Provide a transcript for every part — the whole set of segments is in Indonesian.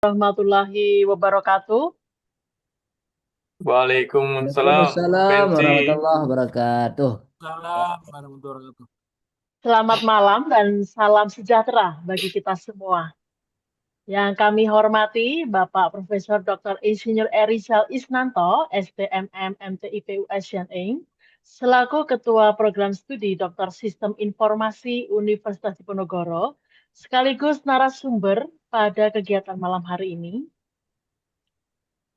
Warahmatullahi wabarakatuh. Waalaikumsalam, Waalaikumsalam Pensi. warahmatullahi wabarakatuh. Salam warahmatullahi wabarakatuh. Selamat malam dan salam sejahtera bagi kita semua. Yang kami hormati Bapak Profesor Dr. Insinyur Erizal Isnanto, STMM MTIP USN Inc., selaku Ketua Program Studi Dr. Sistem Informasi Universitas Diponegoro, sekaligus narasumber pada kegiatan malam hari ini.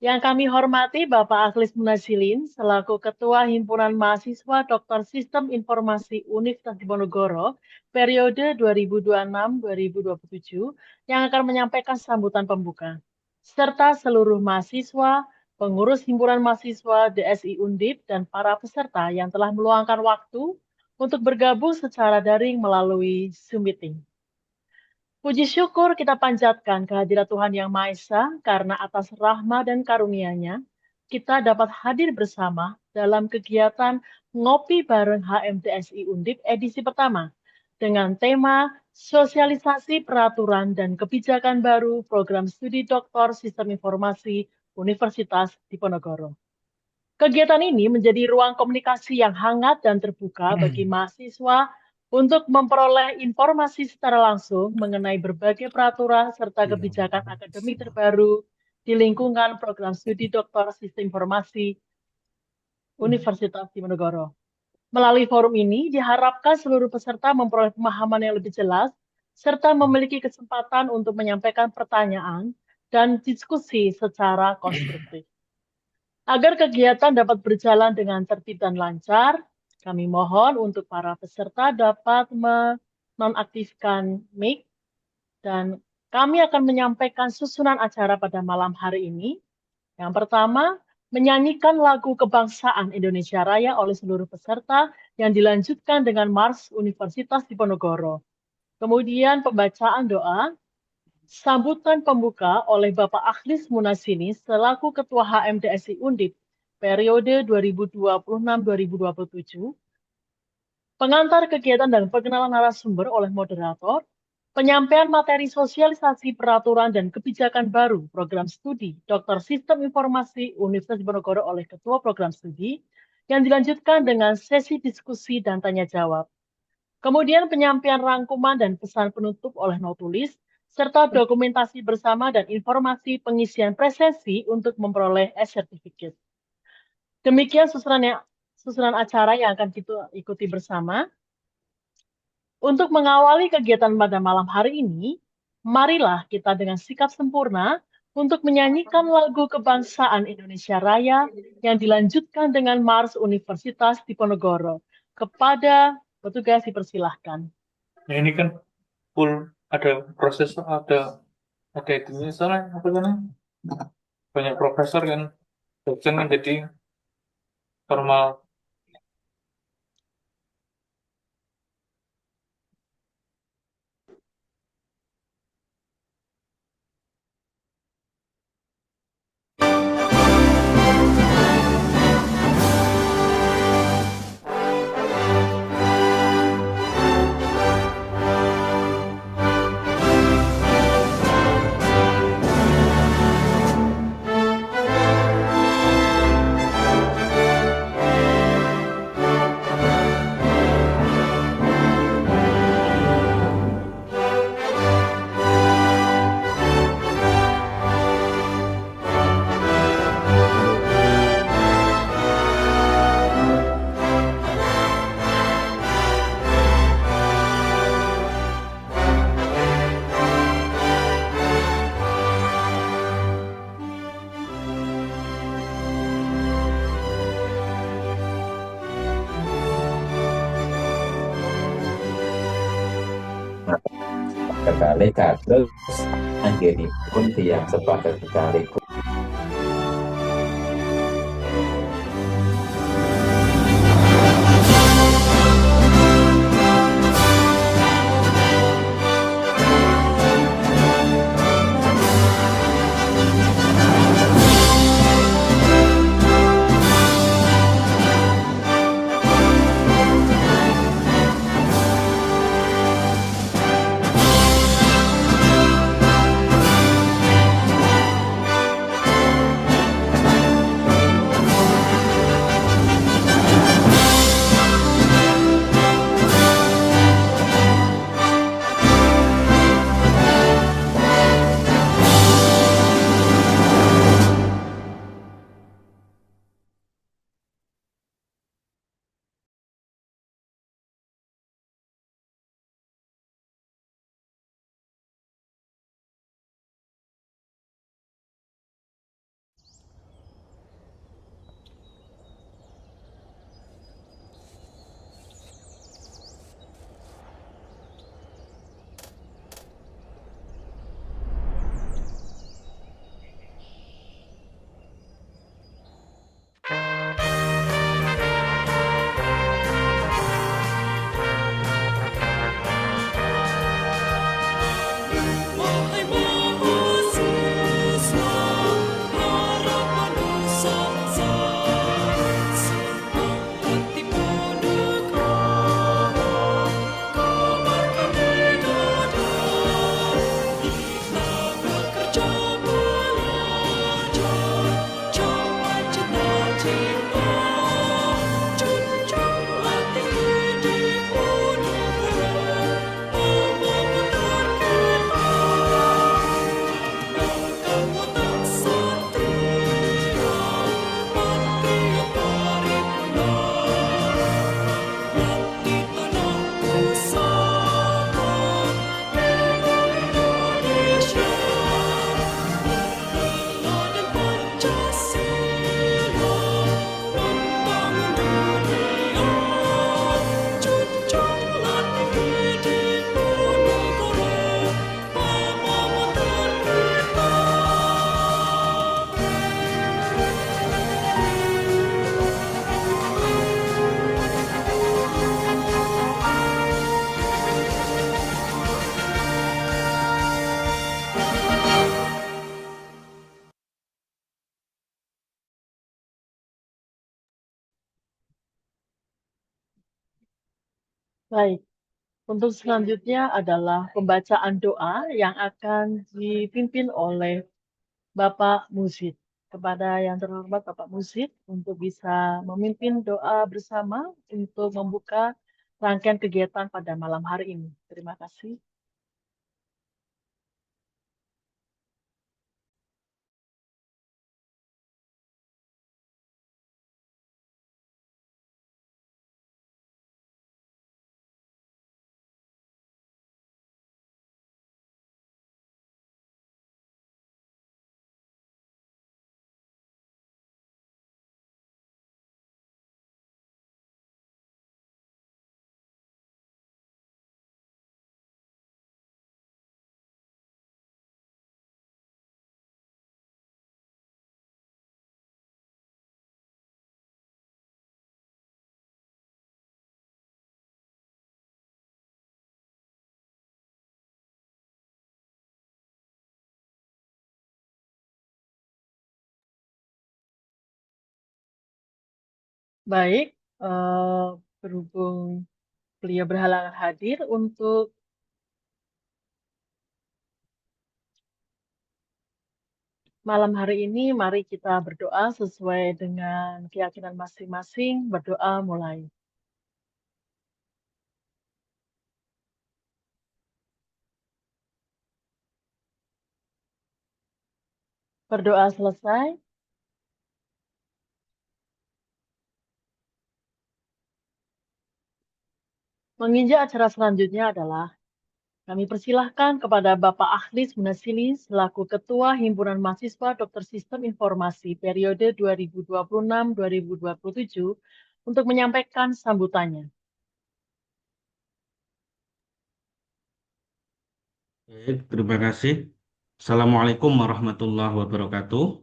Yang kami hormati Bapak Akhlis Munazilin selaku Ketua Himpunan Mahasiswa Dr. Sistem Informasi Universitas Diponegoro periode 2026-2027 yang akan menyampaikan sambutan pembuka, serta seluruh mahasiswa, pengurus Himpunan Mahasiswa DSI Undip, dan para peserta yang telah meluangkan waktu untuk bergabung secara daring melalui Zoom Meeting. Puji syukur kita panjatkan kehadirat Tuhan Yang Maha Esa karena atas rahmat dan karunia-Nya kita dapat hadir bersama dalam kegiatan Ngopi Bareng HMDSI Undip edisi pertama dengan tema Sosialisasi Peraturan dan Kebijakan Baru Program Studi Doktor Sistem Informasi Universitas Diponegoro. Kegiatan ini menjadi ruang komunikasi yang hangat dan terbuka bagi mahasiswa untuk memperoleh informasi secara langsung mengenai berbagai peraturan serta kebijakan akademik terbaru di lingkungan program studi Doktor Sistem Informasi Universitas Diponegoro. Melalui forum ini diharapkan seluruh peserta memperoleh pemahaman yang lebih jelas serta memiliki kesempatan untuk menyampaikan pertanyaan dan diskusi secara konstruktif. Agar kegiatan dapat berjalan dengan tertib dan lancar, kami mohon untuk para peserta dapat menonaktifkan mic dan kami akan menyampaikan susunan acara pada malam hari ini. Yang pertama, menyanyikan lagu Kebangsaan Indonesia Raya oleh seluruh peserta yang dilanjutkan dengan Mars Universitas Diponegoro. Kemudian pembacaan doa, sambutan pembuka oleh Bapak Akhlis Munazini selaku Ketua HMDSI Undip periode 2026-2027, pengantar kegiatan dan perkenalan narasumber oleh moderator, penyampaian materi sosialisasi peraturan dan kebijakan baru program studi Dr. Sistem Informasi Universitas Diponegoro oleh Ketua Program Studi, yang dilanjutkan dengan sesi diskusi dan tanya jawab. Kemudian penyampaian rangkuman dan pesan penutup oleh notulis, serta dokumentasi bersama dan informasi pengisian presensi untuk memperoleh e-certificate. Demikian susunan acara yang akan kita ikuti bersama. Untuk mengawali kegiatan pada malam hari ini, marilah kita dengan sikap sempurna untuk menyanyikan lagu Kebangsaan Indonesia Raya yang dilanjutkan dengan Mars Universitas Diponegoro. Kepada petugas dipersilahkan. Ya, ini kan full ada proses, ada itunya, soalnya apa namanya, banyak profesor kan, dosen kan, jadi formal. Kekali kados anggenipun tiyang sepakat kekali Baik, untuk selanjutnya adalah pembacaan doa yang akan dipimpin oleh Bapak Musid. Kepada yang terhormat Bapak Musid untuk bisa memimpin doa bersama untuk membuka rangkaian kegiatan pada malam hari ini. Terima kasih. Baik, berhubung beliau berhalangan hadir untuk malam hari ini, mari kita berdoa sesuai dengan keyakinan masing-masing. Berdoa mulai. Berdoa selesai. Menginjak acara selanjutnya adalah kami persilahkan kepada Bapak Akhlis Munasili selaku Ketua Himpunan Mahasiswa Dokter Sistem Informasi periode 2026-2027 untuk menyampaikan sambutannya. Baik, terima kasih. Assalamualaikum warahmatullahi wabarakatuh.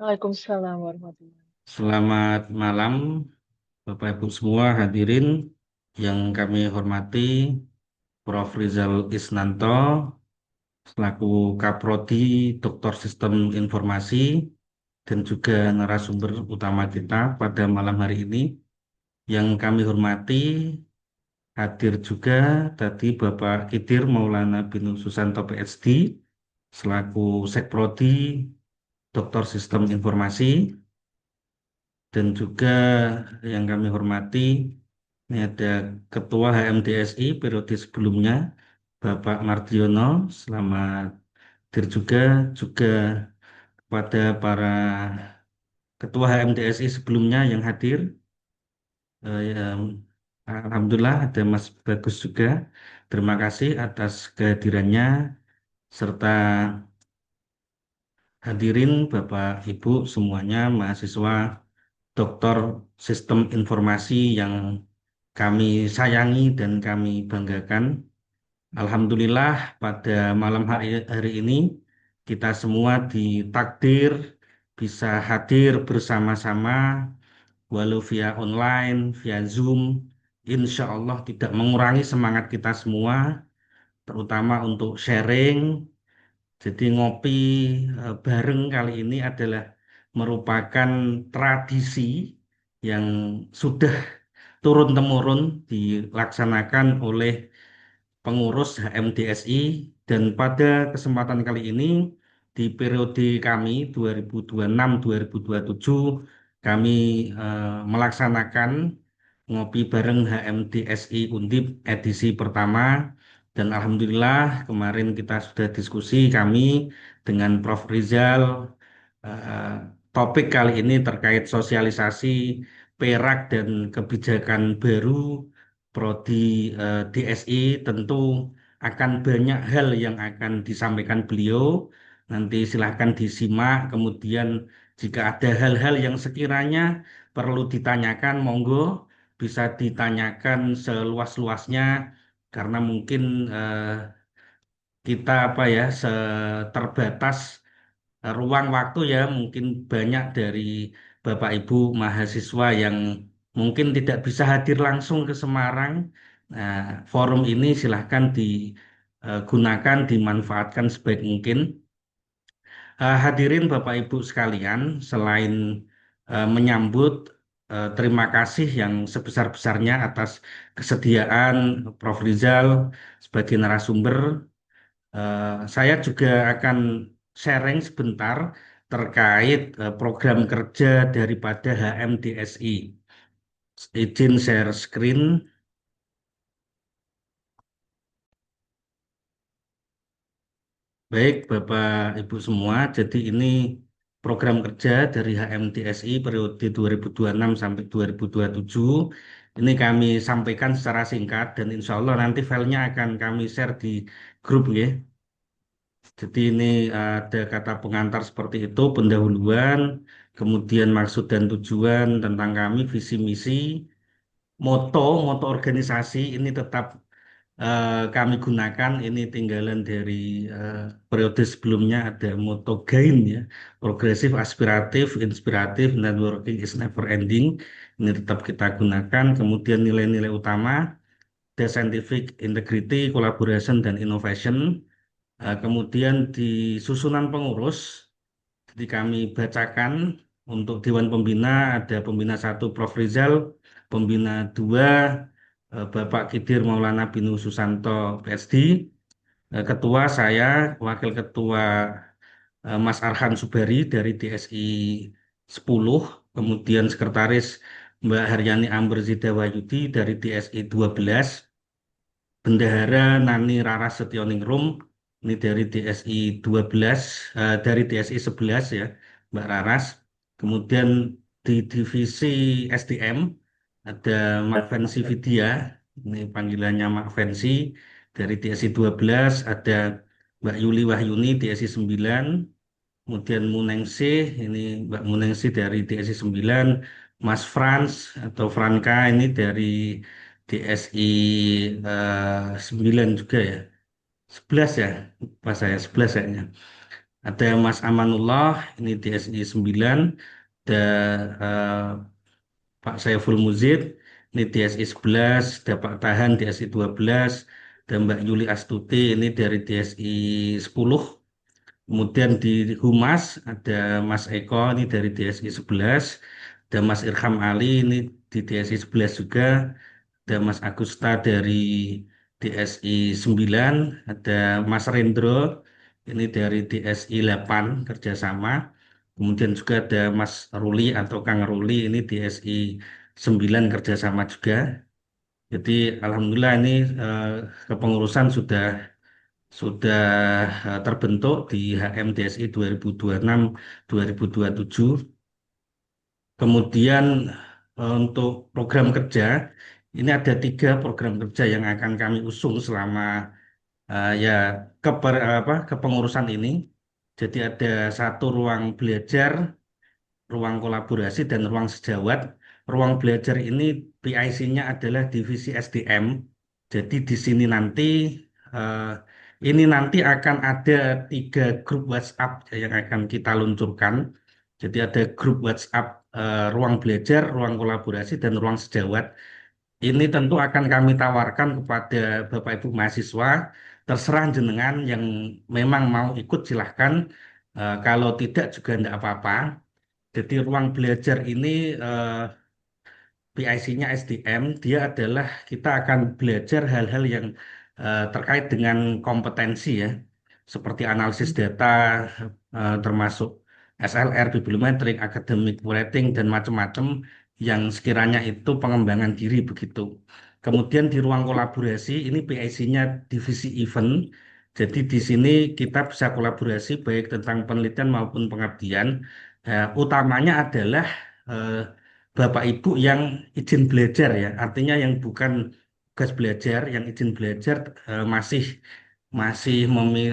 Waalaikumsalam warahmatullahi wabarakatuh. Selamat malam, Bapak Ibu semua hadirin yang kami hormati, Prof. Rizal Isnanto, selaku Kaprodi Doktor Sistem Informasi, dan juga narasumber utama kita pada malam hari ini. Yang kami hormati, hadir juga tadi Bapak Kidir Maulana bin Susanto PhD, selaku Sekprodi Doktor Sistem Informasi, dan juga yang kami hormati, ini ada Ketua HMDSI periode sebelumnya, Bapak Mardiono, selamat hadir juga kepada para Ketua HMDSI sebelumnya yang hadir. Alhamdulillah ada Mas Bagus juga, terima kasih atas kehadirannya, serta hadirin Bapak Ibu semuanya, mahasiswa Doktor Sistem Informasi yang kami sayangi dan kami banggakan. Alhamdulillah pada malam hari ini kita semua ditakdir bisa hadir bersama-sama walau via online, via Zoom. Insya Allah tidak mengurangi semangat kita semua, terutama untuk sharing. Jadi ngopi bareng kali ini adalah merupakan tradisi yang sudah turun-temurun dilaksanakan oleh pengurus HMDSI, dan pada kesempatan kali ini di periode kami 2026-2027 kami melaksanakan ngopi bareng HMDSI Undip edisi pertama, dan alhamdulillah kemarin kita sudah diskusi kami dengan Prof. Rizal. eh, Topik kali ini terkait sosialisasi perak dan kebijakan baru Prodi DSI. Tentu akan banyak hal yang akan disampaikan beliau. Nanti silahkan disimak. Kemudian jika ada hal-hal yang sekiranya perlu ditanyakan, monggo bisa ditanyakan seluas-luasnya, karena mungkin kita terbatas ruang waktu ya, mungkin banyak dari Bapak Ibu mahasiswa yang mungkin tidak bisa hadir langsung ke Semarang. Nah, forum ini silahkan digunakan, dimanfaatkan sebaik mungkin. Hadirin Bapak Ibu sekalian, selain menyambut terima kasih yang sebesar-besarnya atas kesediaan Prof. Rizal sebagai narasumber. Saya juga akan sharing sebentar terkait program kerja daripada HMDSI. Izin share screen. Baik, Bapak Ibu semua, jadi ini program kerja dari HMDSI periode 2026 sampai 2027. Ini kami sampaikan secara singkat dan insya Allah nanti filenya akan kami share di grup ya. Jadi ini ada kata pengantar seperti itu, pendahuluan, kemudian maksud dan tujuan tentang kami, visi misi, moto organisasi ini tetap kami gunakan. Ini tinggalan dari eh, periode sebelumnya ada moto GAIN ya, progresif, aspiratif, inspiratif, networking is never ending. Ini tetap kita gunakan. Kemudian nilai-nilai utama, the scientific integrity, collaboration, dan innovation. Kemudian di susunan pengurus, jadi kami bacakan untuk Dewan Pembina ada Pembina 1 Prof. Rizal, Pembina 2 Bapak Kidir Maulana Binu Susanto PSD, Ketua saya, Wakil Ketua Mas Arhan Subari dari DSI 10, kemudian Sekretaris Mbak Haryani Amberzida Wahyudi dari DSI 12, Bendahara Nani Raras Setioningrum ini dari DSI 12, dari DSI 11 ya, Mbak Raras. Kemudian di divisi SDM ada Mak Fensi Vidya, ini panggilannya Mak Fensi dari DSI 12, ada Mbak Yuli Wahyuni DSI 9, kemudian Muningsih, ini Mbak Muningsih dari DSI 9, Mas Frans atau Franka ini dari DSI 9 juga ya. 11 ya, pas saya 11 kayaknya. Ada Mas Amanullah, ini DSI 9, ada Pak Saiful Muzid, ini DSI 11, ada Pak Tahan DSI 12, dan Mbak Yuli Astuti, ini dari DSI 10. Kemudian di Humas ada Mas Eko ini dari DSI 11, ada Mas Irham Ali ini di DSI 11 juga, ada Mas Agusta dari DSI 9, ada Mas Rendro ini dari DSI 8 kerjasama. Kemudian juga ada Mas Ruli atau Kang Ruli ini DSI 9 kerjasama juga. Jadi Alhamdulillah ini eh, kepengurusan sudah terbentuk di HMDSI 2026-2027. Kemudian untuk program kerja, ini ada 3 program kerja yang akan kami usung selama ya kepengurusan ini. Jadi ada 1 ruang belajar, ruang kolaborasi, dan ruang sejawat. Ruang belajar ini PIC-nya adalah divisi SDM. Jadi di sini nanti eh, ini nanti akan ada 3 grup WhatsApp yang akan kita luncurkan. Jadi ada grup WhatsApp ruang belajar, ruang kolaborasi, dan ruang sejawat. Ini tentu akan kami tawarkan kepada Bapak Ibu mahasiswa. Terserah jenengan yang memang mau ikut silahkan. Kalau tidak juga tidak apa-apa. Jadi ruang belajar ini PIC-nya SDM, dia adalah kita akan belajar hal-hal yang terkait dengan kompetensi ya, seperti analisis data, termasuk SLR, bibliometrik, academic writing, dan macam-macam yang sekiranya itu pengembangan diri begitu. Kemudian di ruang kolaborasi, ini PIC-nya divisi event, jadi di sini kita bisa kolaborasi baik tentang penelitian maupun pengabdian. Utamanya adalah eh, Bapak Ibu yang izin belajar ya, artinya yang bukan tugas belajar, yang izin belajar masih masih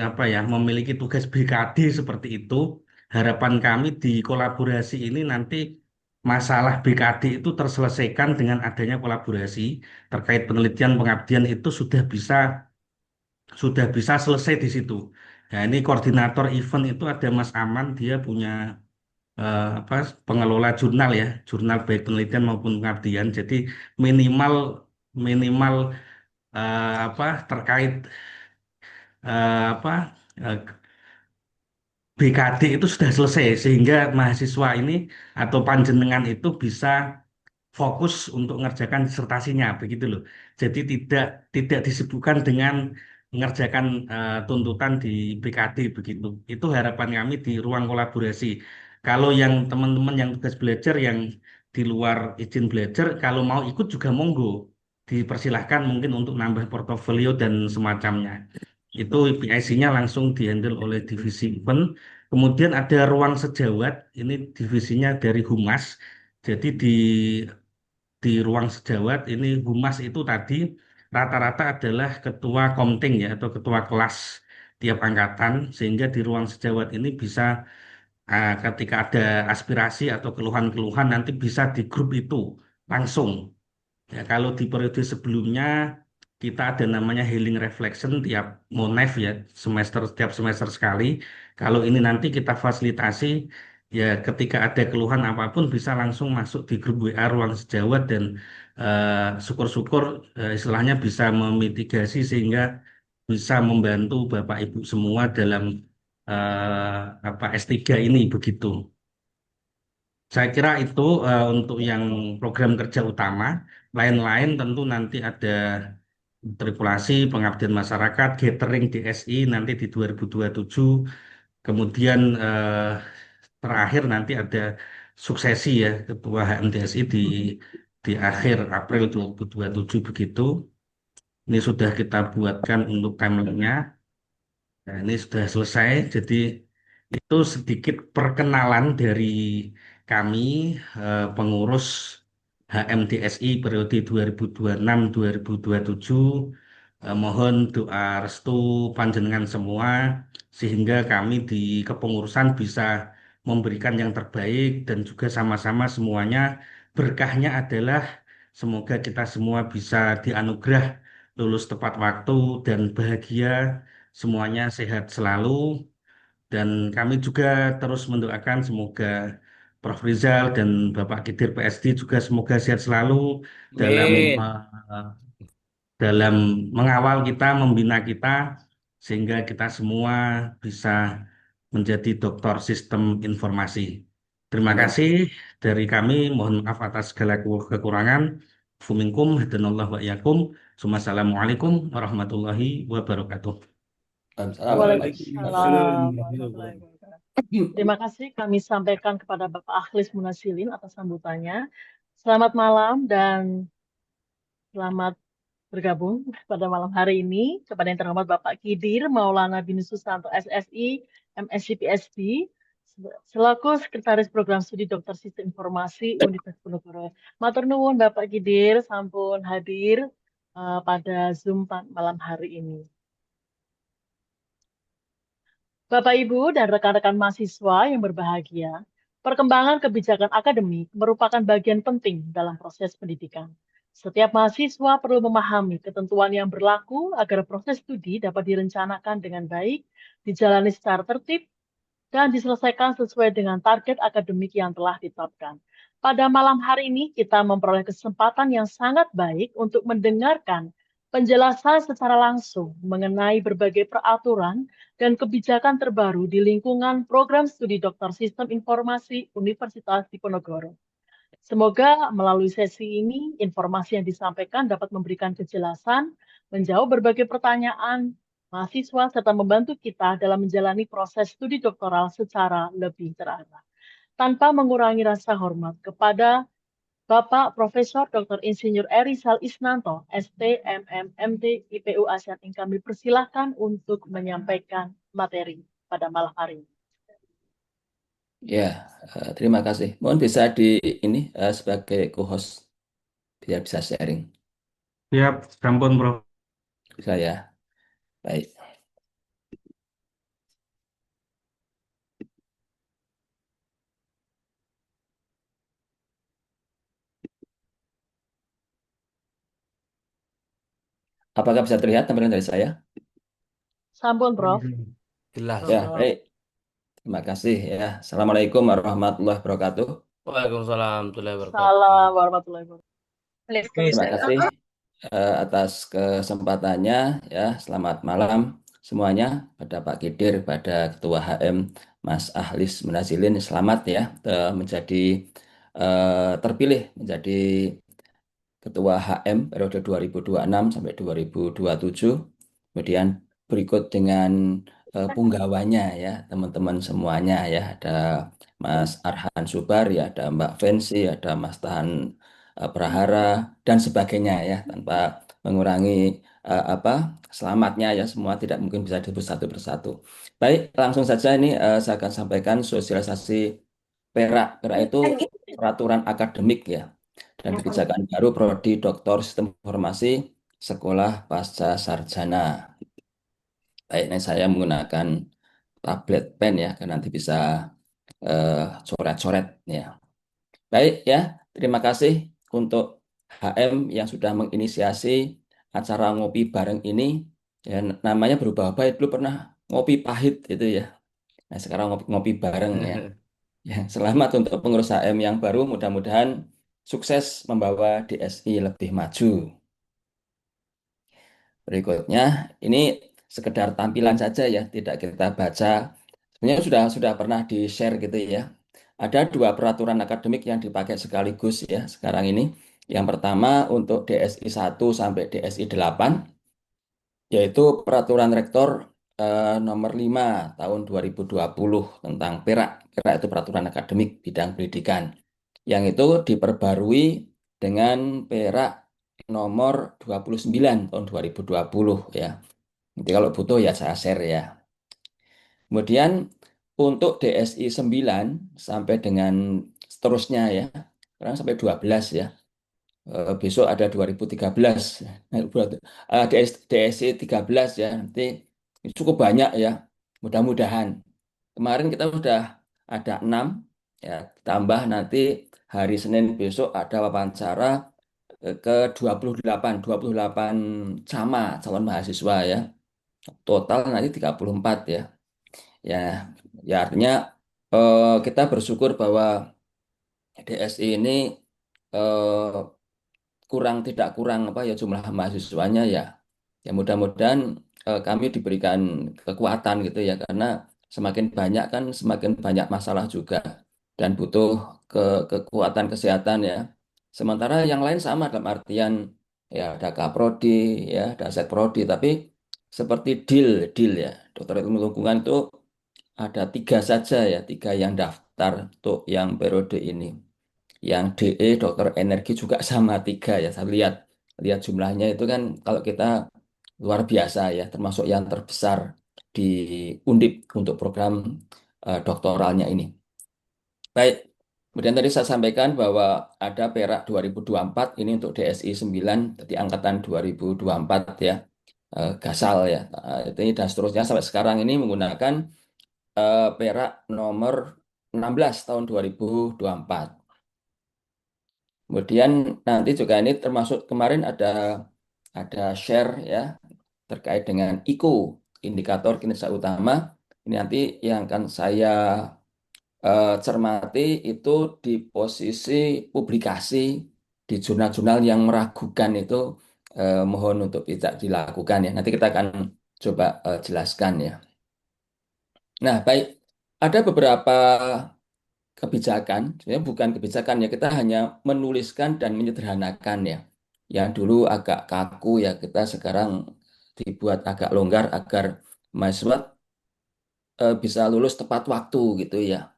apa ya, memiliki tugas BKD seperti itu. Harapan kami di kolaborasi ini nanti masalah BKD itu terselesaikan dengan adanya kolaborasi terkait penelitian pengabdian itu sudah bisa selesai di situ. Nah, ini koordinator event itu ada Mas Aman, dia punya apa pengelola jurnal ya, jurnal baik penelitian maupun pengabdian. Jadi minimal minimal apa terkait apa BKD itu sudah selesai sehingga mahasiswa ini atau panjenengan itu bisa fokus untuk mengerjakan disertasinya begitu loh. Jadi tidak disibukkan dengan mengerjakan tuntutan di PKD begitu. Itu harapan kami di ruang kolaborasi. Kalau yang teman-teman yang tugas belajar yang di luar izin belajar, kalau mau ikut juga monggo, dipersilahkan mungkin untuk nambah portofolio dan semacamnya. Itu PIC-nya langsung dihandle oleh divisi event. Kemudian ada ruang sejawat, ini divisinya dari Humas. Jadi di ruang sejawat ini Humas itu tadi rata-rata adalah ketua komting ya atau ketua kelas tiap angkatan, sehingga di ruang sejawat ini bisa ketika ada aspirasi atau keluhan-keluhan nanti bisa di grup itu langsung. Ya, kalau di periode sebelumnya kita ada namanya healing reflection tiap monef ya setiap semester sekali. Kalau ini nanti kita fasilitasi ya ketika ada keluhan apapun bisa langsung masuk di grup WA ruang sejawat dan syukur-syukur istilahnya bisa memitigasi sehingga bisa membantu Bapak Ibu semua dalam S3 ini begitu. Saya kira itu untuk yang program kerja utama. Lain-lain tentu nanti ada tripulasi, pengabdian masyarakat, gathering DSI nanti di 2027. Kemudian terakhir nanti ada suksesi ya Ketua HMDSI di akhir April 2027 begitu. Ini sudah kita buatkan untuk timeline-nya. Nah, ini sudah selesai. Jadi itu sedikit perkenalan dari kami, pengurus HMDSI periode 2026-2027. Mohon doa restu panjenengan semua, sehingga kami di kepengurusan bisa memberikan yang terbaik dan juga sama-sama semuanya berkahnya adalah semoga kita semua bisa dianugerah lulus tepat waktu dan bahagia, semuanya sehat selalu. Dan kami juga terus mendoakan semoga Prof. Rizal dan Bapak Kidir PSD juga semoga sehat selalu dalam Amin. dalam mengawal kita, membina kita, sehingga kita semua bisa menjadi doktor sistem informasi. Terima Amin. kasih dari kami, mohon maaf atas segala kekurangan. Fuminkum, hadanallah wa iyakum. Assalamualaikum warahmatullahi wabarakatuh. Waalaikumsalam warahmatullahi wabarakatuh. Terima kasih kami sampaikan kepada Bapak Akhlis Munasilin atas sambutannya. Selamat malam dan selamat bergabung pada malam hari ini kepada yang terhormat Bapak Kidir Maulana bin Susanto SSI, MSc PhD, selaku Sekretaris Program Studi Dokter Sistem Informasi Universitas Diponegoro. Matur nuwun Bapak Kidir sampun hadir pada Zoom malam hari ini. Bapak, Ibu, dan rekan-rekan mahasiswa yang berbahagia, perkembangan kebijakan akademik merupakan bagian penting dalam proses pendidikan. Setiap mahasiswa perlu memahami ketentuan yang berlaku agar proses studi dapat direncanakan dengan baik, dijalani secara tertib, dan diselesaikan sesuai dengan target akademik yang telah ditetapkan. Pada malam hari ini, kita memperoleh kesempatan yang sangat baik untuk mendengarkan penjelasan secara langsung mengenai berbagai peraturan dan kebijakan terbaru di lingkungan program studi Doktor Sistem Informasi Universitas Diponegoro. Semoga melalui sesi ini, informasi yang disampaikan dapat memberikan kejelasan, menjawab berbagai pertanyaan mahasiswa, serta membantu kita dalam menjalani proses studi doktoral secara lebih terarah. Tanpa mengurangi rasa hormat kepada Bapak Profesor Dr. Insinyur Erizal Isnanto, ST, MM, MD, IPU ASEAN, yang kami persilahkan untuk menyampaikan materi pada malam hari ini. Ya, terima kasih. Mohon bisa ini sebagai co-host biar bisa sharing. Siap, sampun, Bro. Bisa ya. Baik. Apakah bisa terlihat tampilan dari saya? Sampun, Prof. Jelas. Ya, baik. Terima kasih ya. Assalamualaikum warahmatullahi wabarakatuh. Waalaikumsalam warahmatullahi wabarakatuh. Salam warahmatullahi wabarakatuh. Terima kasih atas kesempatannya ya. Selamat malam semuanya pada Pak Kidir, pada Ketua HM Mas Akhlis Munazilin. Selamat ya menjadi terpilih menjadi Ketua HM periode 2026 sampai 2027. Kemudian berikut dengan punggawanya ya, teman-teman semuanya ya. Ada Mas Arhan Subari, ada Mbak Vensi, ada Mas Tahan Prahara, dan sebagainya ya, tanpa mengurangi selamatnya ya, semua tidak mungkin bisa disebut satu persatu. Baik, langsung saja ini saya akan sampaikan sosialisasi PERA. PERA itu peraturan akademik ya dan kebijakan baru Prodi Doktor Sistem Informasi Sekolah Pasca Sarjana. Baik, ini saya menggunakan tablet pen ya, karena nanti bisa coret-coret ya. Baik ya, terima kasih untuk HM yang sudah menginisiasi acara ngopi bareng ini. Ya, namanya berubah-ubah, dulu pernah ngopi pahit itu ya. Nah, sekarang ngopi bareng ya. Ya, selamat untuk pengurus HM yang baru, mudah-mudahan sukses membawa DSI lebih maju. Berikutnya, ini sekedar tampilan saja ya, tidak kita baca. Sebenarnya sudah pernah di-share gitu ya. Ada dua peraturan akademik yang dipakai sekaligus ya sekarang ini. Yang pertama untuk DSI 1 sampai DSI 8, yaitu Peraturan Rektor nomor 5 tahun 2020 tentang PERA. PERA itu peraturan akademik bidang pendidikan. Yang itu diperbarui dengan PERA nomor 29 tahun 2020 ya. Nanti kalau butuh ya saya share ya. Kemudian untuk DSI 9 sampai dengan seterusnya ya. Sekarang sampai 12 ya. Besok ada 2013. DSI 13 ya. Nanti cukup banyak ya. Mudah-mudahan. Kemarin kita sudah ada 6 ya. Tambah nanti hari Senin besok ada wawancara ke 28 sama calon mahasiswa ya. Total nanti 34 ya. Ya, ya artinya kita bersyukur bahwa DSI ini eh, tidak kurang apa ya jumlah mahasiswanya ya. Ya mudah-mudahan kami diberikan kekuatan gitu ya, karena semakin banyak kan semakin banyak masalah juga dan butuh ke kekuatan kesehatan ya. Sementara yang lain sama dalam artian ya ada Kaprodi ya, ada Setprodi, tapi seperti deal ya. Dokter ilmu lingkungan itu ada 3 saja ya, 3 yang daftar untuk yang periode ini. Yang DE dokter energi juga sama 3 ya. Saya lihat jumlahnya itu kan kalau kita luar biasa ya, termasuk yang terbesar di Undip untuk program doktoralnya ini. Baik, kemudian tadi saya sampaikan bahwa ada perak 2024 ini untuk DSI 9, jadi angkatan 2024 ya, Gasal ya. Ini dan seterusnya sampai sekarang ini menggunakan perak nomor 16 tahun 2024. Kemudian nanti juga ini termasuk kemarin ada share ya terkait dengan IKU, indikator kinerja utama. Ini nanti yang akan saya cermati itu di posisi publikasi di jurnal-jurnal yang meragukan itu mohon untuk tidak dilakukan ya. Nanti kita akan coba jelaskan ya. Nah, baik. Ada beberapa kebijakan, sebenarnya bukan kebijakan ya, kita hanya menuliskan dan menyederhanakan ya. Yang dulu agak kaku ya, kita sekarang dibuat agak longgar agar mahasiswa bisa lulus tepat waktu gitu ya.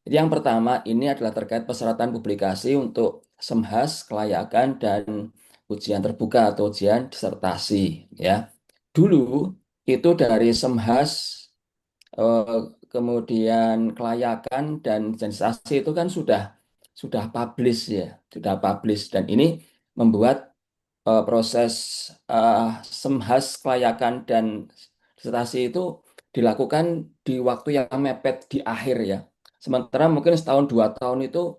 Jadi yang pertama ini adalah terkait persyaratan publikasi untuk SEMHAS, kelayakan, dan ujian terbuka atau ujian disertasi ya. Dulu itu dari SEMHAS eh, kemudian kelayakan dan sensasi itu kan sudah publish ya, sudah publish dan ini membuat proses semhas kelayakan dan disertasi itu dilakukan di waktu yang mepet di akhir ya. Sementara mungkin setahun 2 tahun itu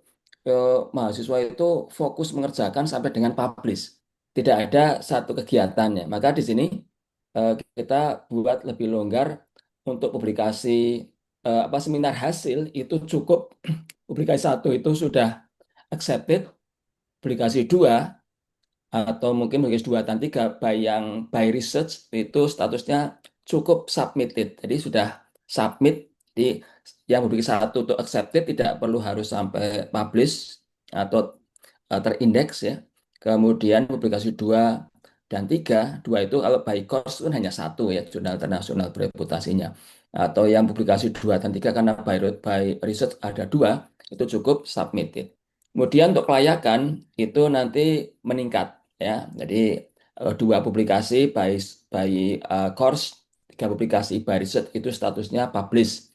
mahasiswa itu fokus mengerjakan sampai dengan publish. Tidak ada satu kegiatannya. Maka di sini kita buat lebih longgar untuk publikasi seminar hasil itu cukup publikasi 1 itu sudah accepted, publikasi 2 atau mungkin publikasi 2 dan 3 by research itu statusnya cukup submitted. Jadi sudah submit di yang publikasi 1 itu accepted tidak perlu harus sampai publish atau terindeks ya. Kemudian publikasi 2 dan 3, 2 itu kalau by course kan hanya satu ya, jurnal internasional bereputasinya. Atau yang publikasi 2 dan 3 karena by research ada 2, itu cukup submitted. Kemudian untuk kelayakan itu nanti meningkat ya. Jadi 2 publikasi by course, 3 publikasi by research itu statusnya publish.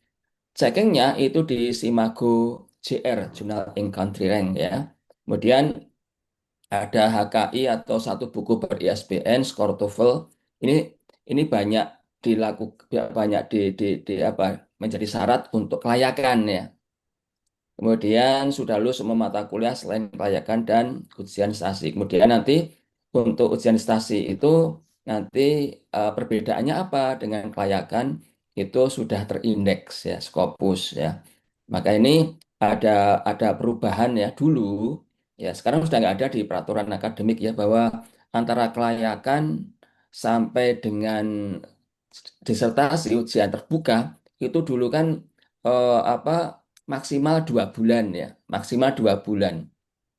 Checkingnya itu di Simago JR, Journal in Country Rank ya. Kemudian ada HKI atau satu buku ber ISBN, skor TOEFL. Ini banyak di apa menjadi syarat untuk kelayakan ya. Kemudian sudah lulus semua mata kuliah selain kelayakan dan ujian stasi. Kemudian nanti untuk ujian stasi itu nanti perbedaannya apa dengan kelayakan itu sudah terindeks ya, Scopus ya. Maka ini ada perubahan ya dulu ya. Sekarang sudah nggak ada di peraturan akademik ya bahwa antara kelayakan sampai dengan disertasi ujian terbuka itu dulu kan apa maksimal 2 bulan ya, maksimal 2 bulan.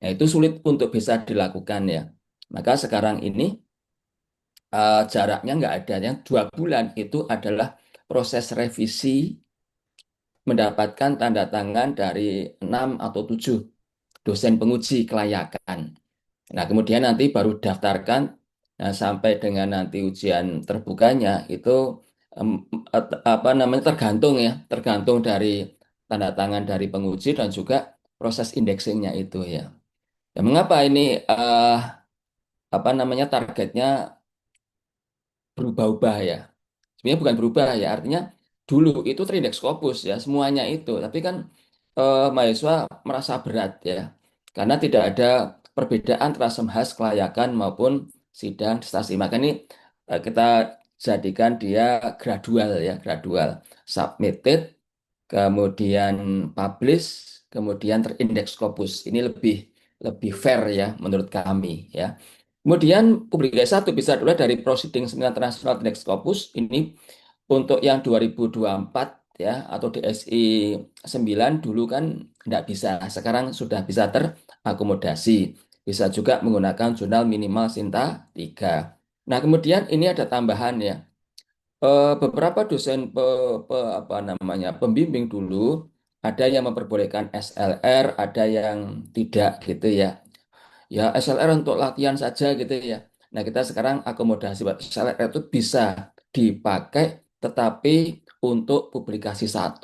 Nah, itu sulit untuk bisa dilakukan ya. Maka sekarang ini jaraknya nggak ada. Yang 2 bulan itu adalah proses revisi mendapatkan tanda tangan dari 6 atau 7 dosen penguji kelayakan. Nah, kemudian nanti baru daftarkan, nah, sampai dengan nanti ujian terbukanya itu em, apa namanya tergantung dari tanda tangan dari penguji dan juga proses indexingnya itu ya. Ya, mengapa ini apa namanya targetnya berubah-ubah ya? Sebenarnya bukan berubah ya, artinya dulu itu terindeks Scopus ya, semuanya itu. Tapi kan mahasiswa merasa berat ya, karena tidak ada perbedaan antara semhas, kelayakan maupun sidang stasi. Maka ini kita jadikan dia gradual ya, gradual. Submitted, kemudian publish, kemudian terindeks Scopus. Ini lebih lebih fair ya menurut kami ya. Kemudian publikasi 1 bisa dilihat dari Proceedings International Index Scopus ini untuk yang 2024 ya atau DSI 9 dulu kan tidak bisa, sekarang sudah bisa terakomodasi. Bisa juga menggunakan jurnal minimal Sinta 3. Nah, kemudian ini ada tambahan ya. Beberapa dosen apa namanya pembimbing dulu ada yang memperbolehkan SLR, ada yang tidak gitu ya. Ya SLR untuk latihan saja gitu ya. Nah, kita sekarang akomodasi buat SLR itu bisa dipakai tetapi untuk publikasi 1.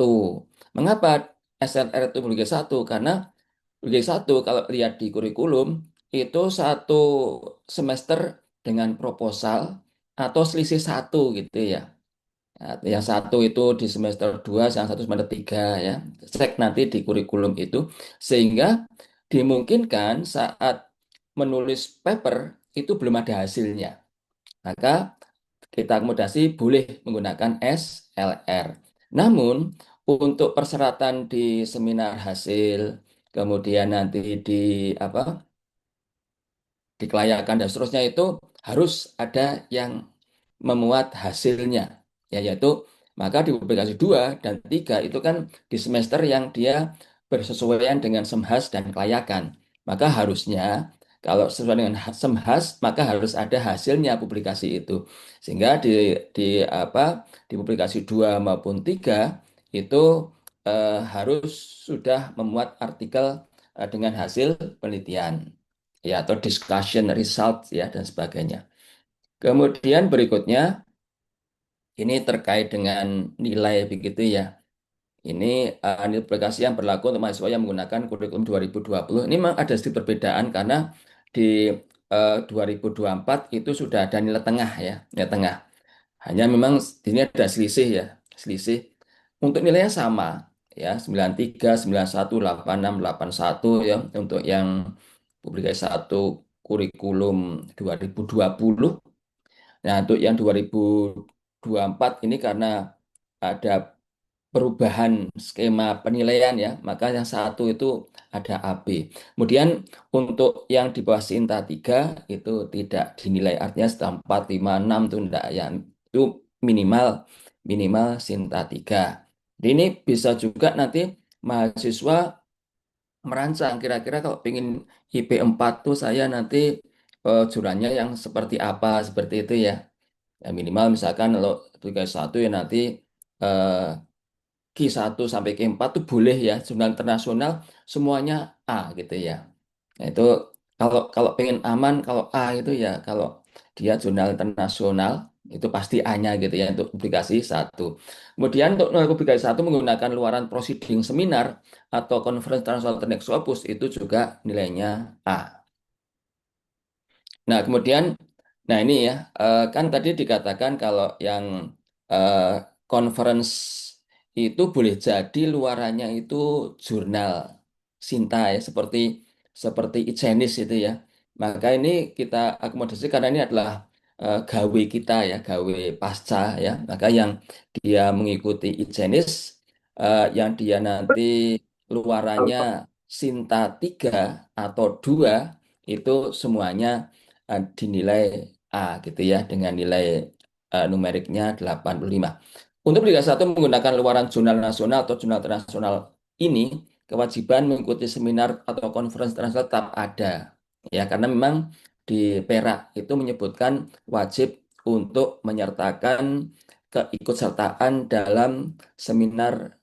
Mengapa SLR itu publikasi 1? Karena publikasi 1 kalau lihat di kurikulum itu 1 semester dengan proposal atau selisih 1 gitu ya. Nah, yang 1 itu di semester 2, yang 1 semester 3 ya. Cek nanti di kurikulum itu sehingga dimungkinkan saat menulis paper itu belum ada hasilnya. Maka kita akomodasi boleh menggunakan SLR. Namun untuk persyaratan di seminar hasil, kemudian nanti di apa di kelayakan dan seterusnya itu harus ada yang memuat hasilnya ya yaitu maka di publikasi 2 dan 3 itu kan di semester yang dia bersesuaian dengan semhas dan kelayakan maka harusnya kalau sesuai dengan semhas maka harus ada hasilnya publikasi itu sehingga di apa di publikasi 2 maupun 3 itu harus sudah memuat artikel dengan hasil penelitian ya atau discussion result ya dan sebagainya. Kemudian berikutnya ini terkait dengan nilai begitu ya. Ini nilai aplikasi yang berlaku untuk mahasiswa yang menggunakan kurikulum 2020. Ini memang ada sedikit perbedaan karena di 2024 itu sudah ada nilai tengah ya, nilai tengah. Hanya memang ini ada selisih ya, selisih. Untuk nilainya sama ya, 93, 91, 86, 81 ya untuk yang publikasi 1 kurikulum 2020. Nah, untuk yang 2024 ini karena ada perubahan skema penilaian ya, maka yang 1 itu ada AB. Kemudian untuk yang di bawah Sinta 3 itu tidak dinilai, artinya setelah 4, 5, 6 itu enggak ya. Itu minimal minimal Sinta 3. Jadi ini bisa juga nanti mahasiswa merancang kira-kira kalau pengen IP 4 tuh saya nanti jurnalnya yang seperti apa, seperti itu ya. Ya minimal misalkan kalau tugas satu ya nanti eh, Q1 sampai Q4 tuh boleh ya, jurnal internasional semuanya A gitu ya. Nah, itu kalau kalau pengen aman kalau A itu ya kalau dia jurnal internasional itu pasti A-nya gitu ya untuk publikasi satu. Kemudian untuk publikasi satu menggunakan luaran proceeding seminar atau conference international Next Scopus itu juga nilainya A. Nah, kemudian, nah ini ya, kan tadi dikatakan kalau yang eh, conference itu boleh jadi luarannya itu jurnal Sinta ya, seperti seperti Ijenis itu ya. Maka ini kita akomodasi karena ini adalah gawe kita ya, gawe pasca ya. Maka yang dia mengikuti Ijenis, yang dia nanti luarannya Sinta 3 atau 2 itu semuanya dinilai A gitu ya dengan nilai numeriknya 85. Untuk Liga 1 menggunakan luaran jurnal nasional atau jurnal internasional ini kewajiban mengikuti seminar atau konferensi internasional tetap ada ya karena memang di Perak itu menyebutkan wajib untuk menyertakan keikutsertaan dalam seminar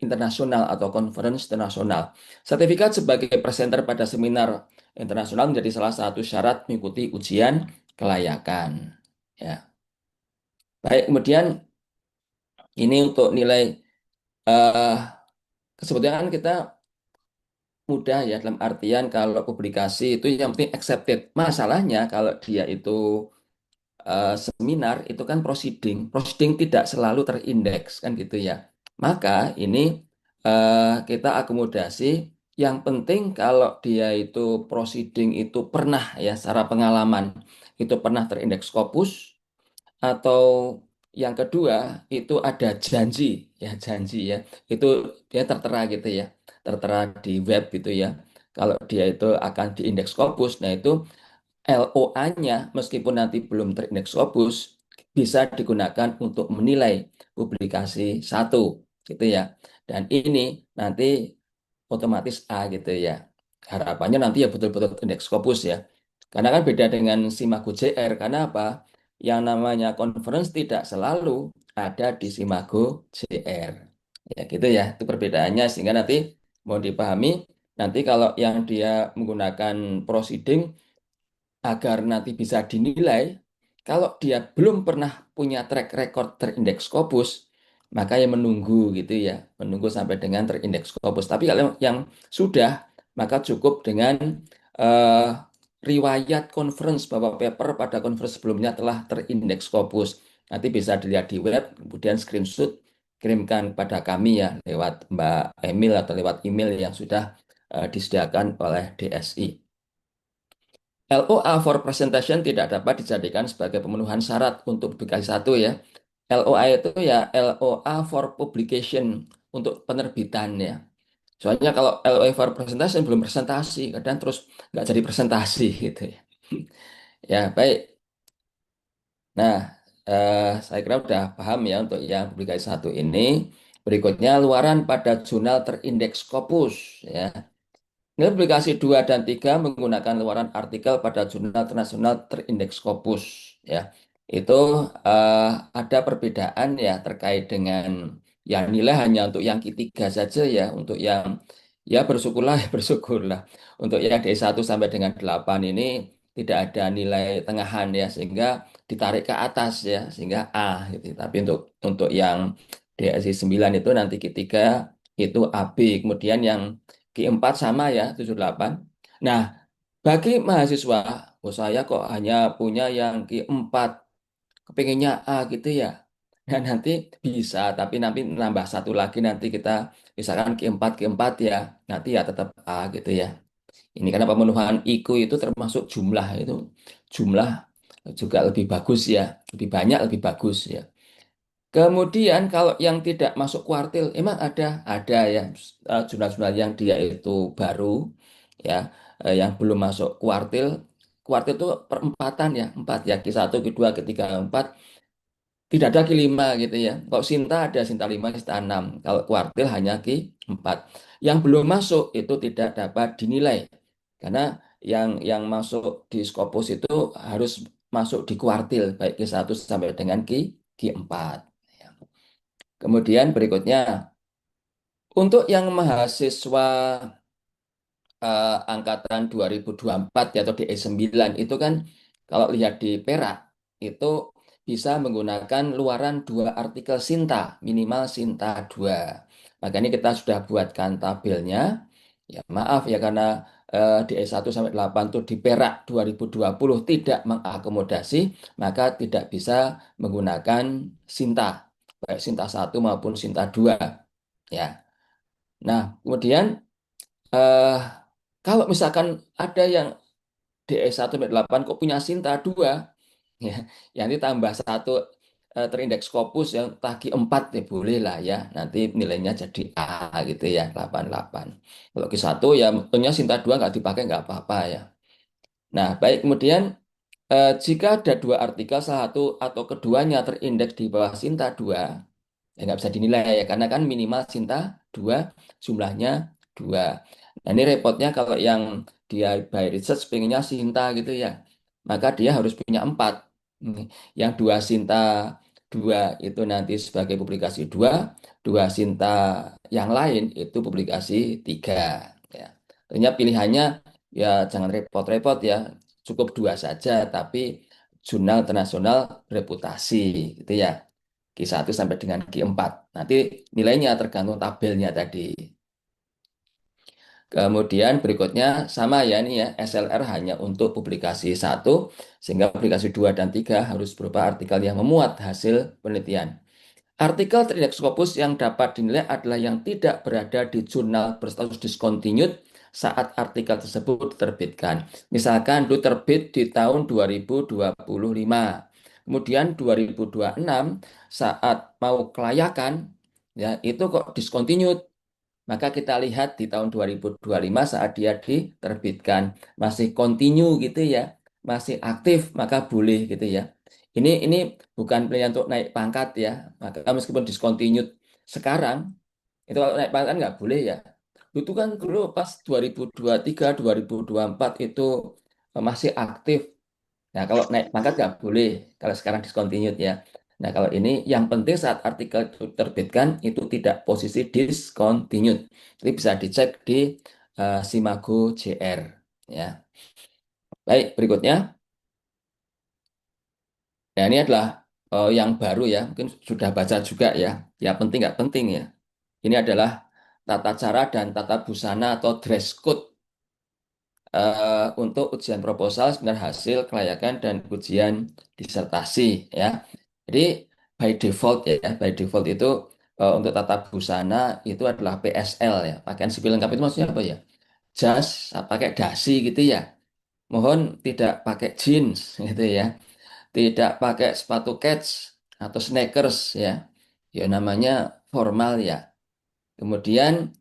internasional atau conference internasional. Sertifikat sebagai presenter pada seminar internasional menjadi salah satu syarat mengikuti ujian kelayakan. Ya. Baik, kemudian ini untuk nilai eh sebetulnya kan kita mudah ya dalam artian kalau publikasi itu yang penting accepted. Masalahnya kalau dia itu seminar itu kan proceeding. Proceeding tidak selalu terindeks kan gitu ya. Maka ini kita akomodasi yang penting kalau dia itu proceeding itu pernah ya secara pengalaman itu pernah terindeks Scopus atau yang kedua itu ada janji ya itu dia tertera gitu ya tertera di web gitu ya kalau dia itu akan diindeks Scopus nah itu LOA-nya meskipun nanti belum terindeks Scopus bisa digunakan untuk menilai publikasi satu gitu ya. Dan ini nanti otomatis A gitu ya. Harapannya nanti ya betul-betul indeks Scopus ya. Karena kan beda dengan Simago JR. Karena apa? Yang namanya conference tidak selalu ada di Simago JR. Ya gitu ya. Itu perbedaannya sehingga nanti mau dipahami nanti kalau yang dia menggunakan proceeding agar nanti bisa dinilai kalau dia belum pernah punya track record terindeks Scopus maka ya menunggu gitu ya menunggu sampai dengan terindeks Scopus tapi kalau yang sudah maka cukup dengan eh, riwayat conference bahwa paper pada conference sebelumnya telah terindeks Scopus nanti bisa dilihat di web kemudian screenshot kirimkan pada kami ya lewat Mbak Emil atau lewat email yang sudah disediakan oleh DSI. LOA for presentation tidak dapat dijadikan sebagai pemenuhan syarat untuk publikasi satu ya. LOA itu ya LOA for publication untuk penerbitan ya. Soalnya kalau LOA for presentation belum presentasi, kadang terus nggak jadi presentasi gitu ya. Ya baik. Nah, saya kira udah paham ya untuk yang publikasi satu ini. Berikutnya luaran pada jurnal terindeks Scopus ya. Nilai publikasi 2 dan 3 menggunakan luaran artikel pada jurnal internasional terindeks Scopus ya. Itu eh, ada perbedaan ya terkait dengan ya nilai hanya untuk yang ketiga saja ya, untuk yang ya bersyukurlah ya bersyukurlah. Untuk yang dari 1 sampai dengan 8 ini tidak ada nilai tengahan ya sehingga ditarik ke atas ya sehingga A gitu. Tapi untuk yang DSI 9 itu nanti ketiga itu AB. Kemudian yang Q4 sama ya 78. Nah, bagi mahasiswa, oh saya kok hanya punya yang Q4, kepengennya A gitu ya. Nah, nanti bisa, tapi nanti nambah satu lagi nanti kita misalkan Q4 ya, nanti ya tetap A gitu ya. Ini karena pemenuhan IQ itu termasuk jumlah juga lebih bagus ya, lebih banyak lebih bagus ya. Kemudian kalau yang tidak masuk kuartil, emang ada ya jurnal-jurnal yang dia itu baru ya yang belum masuk kuartil. Kuartil itu perempatan ya, empat ya, Q1, Q2, Q3, Q4. Tidak ada Q5 gitu ya. Kalau Sinta ada Sinta 5, Sinta 6. Kalau kuartil hanya Q4. Yang belum masuk itu tidak dapat dinilai. Karena yang masuk di Scopus itu harus masuk di kuartil, baik Q1 sampai dengan Q4. Ya. Kemudian berikutnya, untuk yang mahasiswa angkatan 2024 ya, atau DE9 itu kan kalau lihat di Perak itu bisa menggunakan luaran 2 artikel Sinta, minimal Sinta 2. Makanya kita sudah buatkan tabelnya. Ya maaf ya, karena DE1 sampai 8 itu di Perak 2020 tidak mengakomodasi, maka tidak bisa menggunakan Sinta, baik Sinta 1 maupun Sinta 2. Ya. Nah, kemudian eh, kalau misalkan ada yang DE1 sampai 8 kok punya Sinta 2, ya, yang ini tambah satu terindeks Scopus yang tagi 4 ya boleh lah ya. Nanti nilainya jadi A gitu ya, 88. Kalau Q1 ya tentunya Sinta 2 nggak dipakai nggak apa-apa ya. Nah, baik, kemudian jika ada 2 artikel, salah satu atau keduanya terindeks di bawah Sinta 2, ya nggak bisa dinilai ya, karena kan minimal Sinta 2, jumlahnya 2. Nah, ini repotnya kalau yang dia by research pengennya Sinta gitu ya, maka dia harus punya 4. Yang 2 Sinta 2 itu nanti sebagai publikasi 2, 2 Sinta yang lain itu publikasi 3. Ya. Tentunya pilihannya ya jangan repot-repot ya, cukup 2 saja, tapi jurnal internasional reputasi gitu ya. Q1 sampai dengan Q4. Nanti nilainya tergantung tabelnya tadi. Kemudian berikutnya sama ya, ini ya, SLR hanya untuk publikasi 1, sehingga publikasi 2 dan 3 harus berupa artikel yang memuat hasil penelitian. Artikel terindeks Scopus yang dapat dinilai adalah yang tidak berada di jurnal berstatus discontinued saat artikel tersebut diterbitkan. Misalkan dulu terbit di tahun 2025. Kemudian 2026 saat mau kelayakan ya itu kok discontinued. Maka kita lihat di tahun 2025 saat dia diterbitkan masih continue gitu ya, masih aktif, maka boleh gitu ya. Ini bukan pilihan untuk naik pangkat ya. Maka meskipun discontinued sekarang, itu kalau naik pangkat kan nggak boleh ya. Itu kan dulu pas 2023, 2024 itu masih aktif. Nah, kalau naik pangkat nggak boleh. Kalau sekarang discontinued ya. Nah, kalau ini yang penting saat artikel itu terbitkan itu tidak posisi discontinued. Jadi bisa dicek di Simago JR. Ya. Baik, berikutnya. Ya, ini adalah yang baru ya. Mungkin sudah baca juga ya. Ya penting nggak penting ya. Ini adalah tata cara dan tata busana atau dress code untuk ujian proposal, seminar hasil kelayakan dan ujian disertasi ya. Jadi by default itu untuk tata busana itu adalah PSL ya. Pakaian sipil lengkap itu maksudnya apa ya? Jas, pakai dasi gitu ya. Mohon tidak pakai jeans gitu ya. Tidak pakai sepatu kets atau sneakers ya. Ya namanya formal ya. Kemudian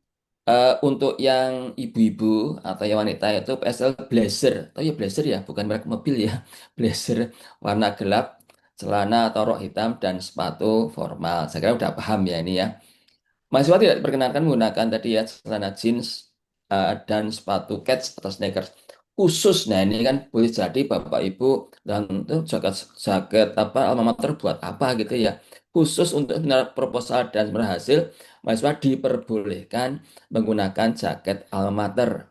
untuk yang ibu-ibu atau yang wanita itu PSL blazer. Oh ya blazer ya, bukan merek mobil ya. Blazer warna gelap, celana atau rok hitam dan sepatu formal. Saya kira udah paham ya ini ya. Mahasiswa tidak diperkenankan menggunakan tadi ya celana jeans dan sepatu kets atau sneakers khusus. Nah ini kan boleh jadi Bapak Ibu dan itu jaket jaket apa alma mater buat apa gitu ya. Khusus untuk seminar proposal dan seminar hasil, mahasiswa diperbolehkan menggunakan jaket alma mater.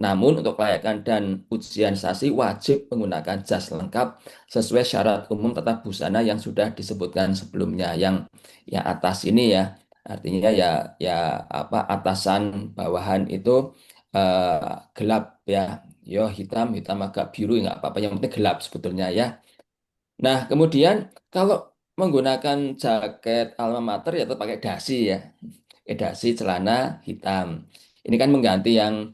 Namun untuk kelayakan dan ujian sasi wajib menggunakan jas lengkap sesuai syarat umum tata busana yang sudah disebutkan sebelumnya. Yang atas ini ya, artinya ya ya apa atasan bawahan itu gelap ya, yo hitam hitam agak biru nggak apa-apa. Yang penting gelap sebetulnya ya. Nah, kemudian kalau menggunakan jaket alma mater ya tetap pakai dasi ya. Dasi celana hitam. Ini kan mengganti yang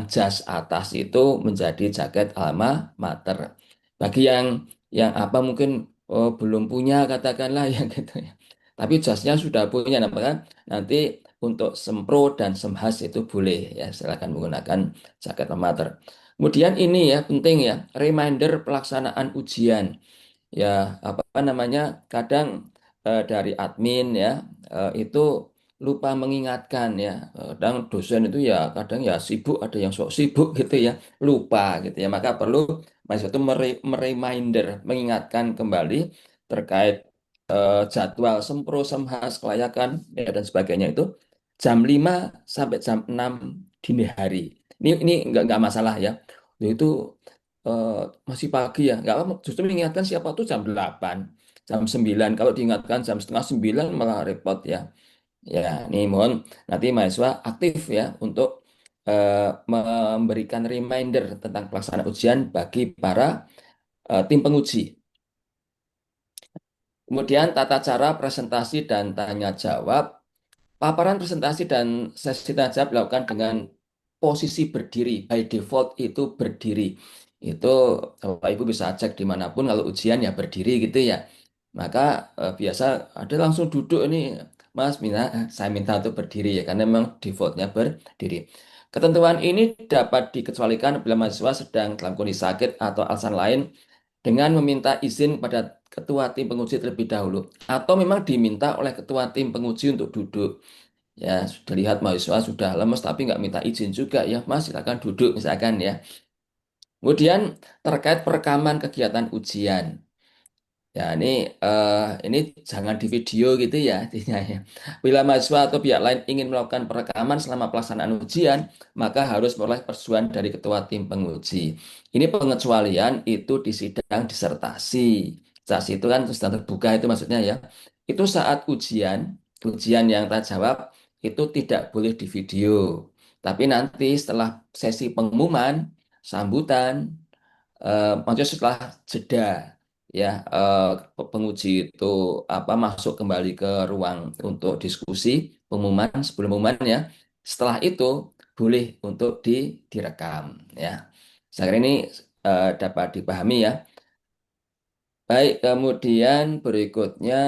jas atas itu menjadi jaket alma mater. Bagi yang apa mungkin belum punya katakanlah ya gitu ya. Tapi jasnya sudah punya, nah, maka nanti untuk sempro dan semhas itu boleh ya silakan menggunakan jaket alma mater. Kemudian ini ya penting ya reminder pelaksanaan ujian. ya apa namanya kadang dari admin ya itu lupa mengingatkan ya. Kadang dosen itu ya kadang ya sibuk, ada yang sok sibuk gitu ya, lupa gitu ya. Maka perlu mahasiswa itu mereminder, mengingatkan kembali terkait jadwal sempro, semhas, kelayakan ya, dan sebagainya itu jam 5 sampai jam 6 dini hari. Ini nggak masalah ya. Itu eh, masih pagi ya, nggak apa, justru mengingatkan siapa tuh jam 8, jam 9. Kalau diingatkan jam setengah 9 malah repot ya. Ya, ini mohon nanti mahasiswa aktif ya untuk memberikan reminder tentang pelaksanaan ujian bagi para tim penguji. Kemudian tata cara presentasi dan tanya jawab. Paparan presentasi dan sesi tanya jawab dilakukan dengan posisi berdiri. By default itu berdiri. Itu Bapak Ibu bisa cek dimanapun kalau ujian ya berdiri gitu ya. Maka biasa ada langsung duduk ini, Mas saya minta untuk berdiri ya karena memang defaultnya berdiri. Ketentuan ini dapat dikecualikan bila mahasiswa sedang dalam kondisi sakit atau alasan lain dengan meminta izin pada ketua tim penguji terlebih dahulu atau memang diminta oleh ketua tim penguji untuk duduk. Ya, sudah lihat mahasiswa sudah lemes tapi nggak minta izin juga ya, Mas, silakan duduk misalkan ya. Kemudian terkait perekaman kegiatan ujian. Ya, ini jangan di video gitu ya, artinya ya. Bila mahasiswa atau pihak lain ingin melakukan perekaman selama pelaksanaan ujian, maka harus memperoleh persetujuan dari ketua tim penguji. Ini pengecualian itu di sidang disertasi. Disertasi itu kan sedang terbuka itu maksudnya ya. Itu saat ujian yang tak jawab itu tidak boleh di video. Tapi nanti setelah sesi pengumuman, sambutan, maksudnya setelah jeda ya penguji itu apa masuk kembali ke ruang untuk diskusi pengumuman sebelum pengumuman ya. Setelah itu boleh untuk direkam ya. Saya kira ini dapat dipahami ya. Baik, kemudian berikutnya,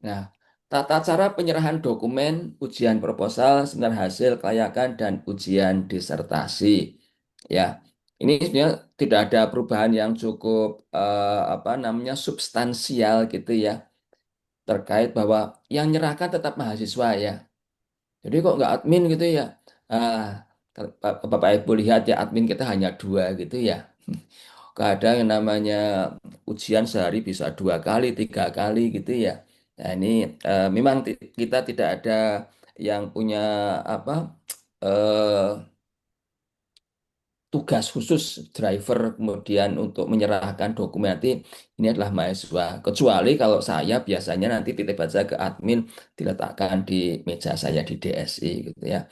nah, tata cara penyerahan dokumen, ujian proposal, seminar hasil kelayakan dan ujian disertasi. Ya, ini sebenarnya tidak ada perubahan yang cukup apa namanya substansial gitu ya terkait bahwa yang nyerahkan tetap mahasiswa ya. Jadi kok nggak admin gitu ya? Ah, kalau Bapak Ibu lihat ya admin kita hanya dua gitu ya. Kadang yang namanya ujian sehari bisa 2 kali, 3 kali gitu ya. Nah ini memang kita tidak ada yang punya apa eh, tugas khusus driver kemudian untuk menyerahkan dokumen nanti ini adalah mahasiswa. Kecuali kalau saya biasanya nanti titip baca ke admin diletakkan di meja saya di DSI gitu ya.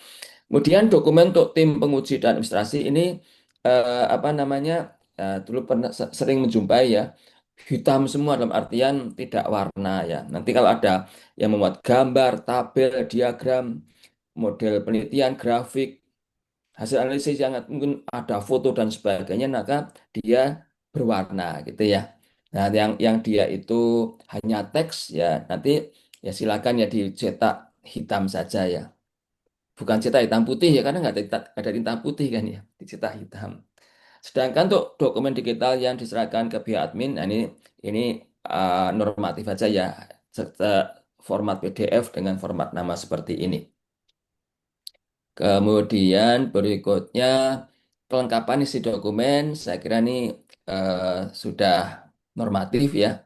Kemudian dokumen untuk tim penguji dan administrasi ini apa namanya dulu pernah sering menjumpai ya hitam semua dalam artian tidak warna ya. Nanti kalau ada yang membuat gambar, tabel, diagram, model penelitian, grafik, hasil analisis yang mungkin ada foto dan sebagainya, maka dia berwarna gitu ya. Nah, yang dia itu hanya teks ya nanti ya silakan ya dicetak hitam saja ya. Bukan cetak hitam putih ya karena nggak ada tinta putih kan ya, dicetak hitam. Sedangkan untuk dokumen digital yang diserahkan ke pihak admin, nah ini normatif saja ya, serta format PDF dengan format nama seperti ini. Kemudian berikutnya kelengkapan isi dokumen, saya kira ini sudah normatif ya.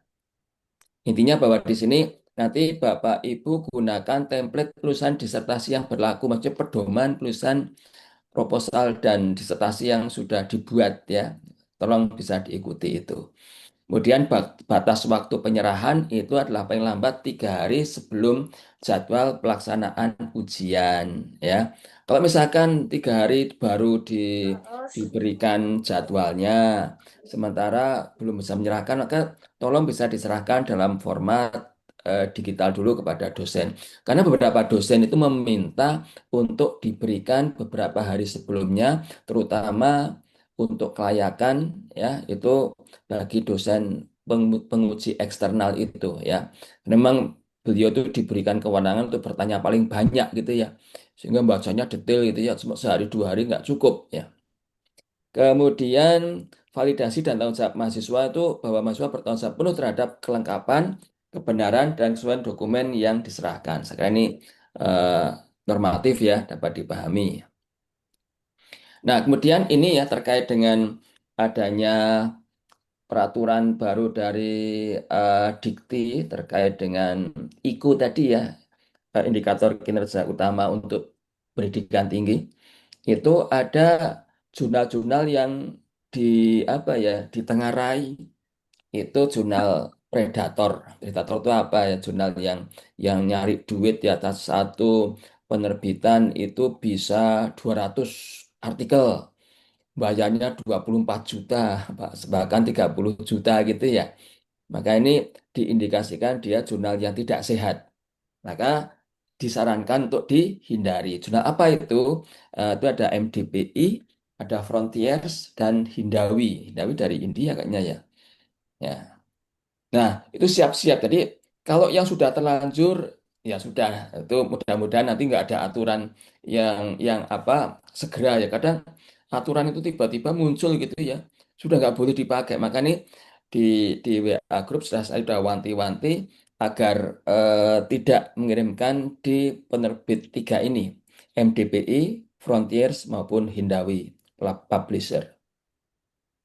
Intinya bahwa di sini nanti Bapak Ibu gunakan template tulisan disertasi yang berlaku, maksudnya pedoman tulisan proposal dan disertasi yang sudah dibuat ya. Tolong bisa diikuti itu. Kemudian batas waktu penyerahan itu adalah paling lambat 3 hari sebelum jadwal pelaksanaan ujian ya. Kalau misalkan 3 hari baru diberikan jadwalnya, sementara belum bisa menyerahkan, maka tolong bisa diserahkan dalam format digital dulu kepada dosen. Karena beberapa dosen itu meminta untuk diberikan beberapa hari sebelumnya, terutama untuk kelayakan ya itu bagi dosen penguji eksternal itu ya. Memang beliau itu diberikan kewenangan untuk bertanya paling banyak gitu ya. Sehingga bacanya detail gitu ya, cuma sehari 2 hari nggak cukup ya. Kemudian validasi dan tanggung jawab mahasiswa itu bahwa mahasiswa bertanggung jawab penuh terhadap kelengkapan, kebenaran, dan kesesuaian dokumen yang diserahkan. Sekarang ini eh, normatif ya, dapat dipahami. Nah, kemudian ini ya terkait dengan adanya peraturan baru dari Dikti terkait dengan IKU tadi ya, indikator kinerja utama untuk pendidikan tinggi. Itu ada jurnal-jurnal yang di apa ya, ditengarai itu jurnal predator. Predator itu apa ya? Jurnal yang nyari duit di atas satu penerbitan itu bisa 200 artikel. Bayarnya 24 juta, bahkan 30 juta gitu ya. Maka ini diindikasikan dia jurnal yang tidak sehat. Maka disarankan untuk dihindari. Jurnal apa itu? Itu ada MDPI, ada Frontiers, dan Hindawi. Hindawi dari India kayaknya ya. Ya. Nah, itu siap-siap. Jadi kalau yang sudah terlanjur, ya sudah. Itu mudah-mudahan nanti nggak ada aturan yang apa segera ya. Kadang aturan itu tiba-tiba muncul gitu ya. Sudah nggak boleh dipakai. Makanya di di WA grup saya sudah wanti-wanti agar tidak mengirimkan di penerbit tiga ini, MDPI, Frontiers maupun Hindawi Publisher.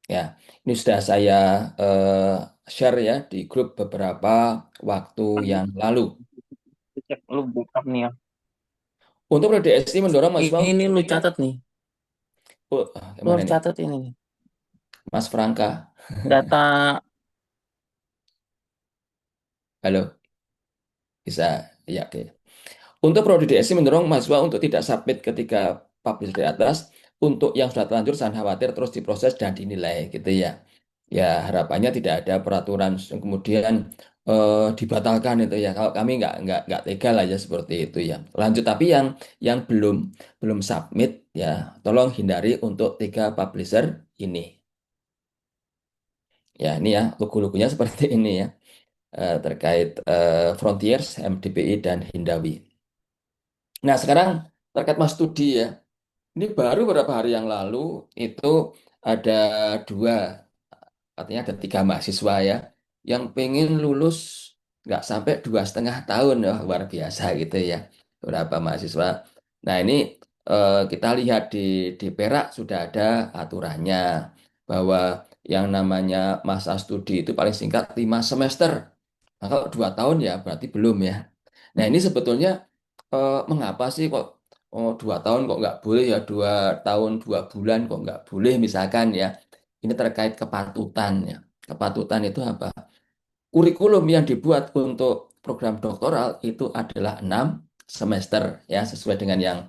Ya, ini sudah saya eh, share ya di grup beberapa waktu yang lalu. Cek lu backup nih ya. Untuk Prodi DSI mendorong mahasiswa Ini lu catat nih. Lu gimana harus nih, catat ini nih. Mas Franka? Data Halo, bisa? Ya, oke. Untuk Prodi DSI mendorong mahasiswa untuk tidak submit ketika publish di atas. Untuk yang sudah terlanjur jangan khawatir terus diproses dan dinilai gitu ya. Ya harapannya tidak ada peraturan yang kemudian dibatalkan itu ya. Kalau kami nggak tega lah ya seperti itu ya. Lanjut tapi yang belum submit ya tolong hindari untuk tiga publisher ini. Ya ini ya logo-logonya seperti ini ya. Terkait Frontiers, MDPI dan Hindawi. Nah sekarang terkait Mas Studi ya. Ini baru beberapa hari yang lalu itu ada dua, artinya ada tiga mahasiswa ya, yang pengen lulus nggak sampai 2,5 tahun, ya luar biasa gitu ya, beberapa mahasiswa. Nah ini kita lihat di Perak sudah ada aturannya bahwa yang namanya masa studi itu paling singkat 5 semester. Nah, kalau 2 tahun ya berarti belum ya. Nah ini sebetulnya mengapa sih kok 2 tahun kok nggak boleh ya, 2 tahun 2 bulan kok nggak boleh misalkan ya. Ini terkait kepatutan ya. Kepatutan itu apa? Kurikulum yang dibuat untuk program doktoral itu adalah 6 semester ya, sesuai dengan yang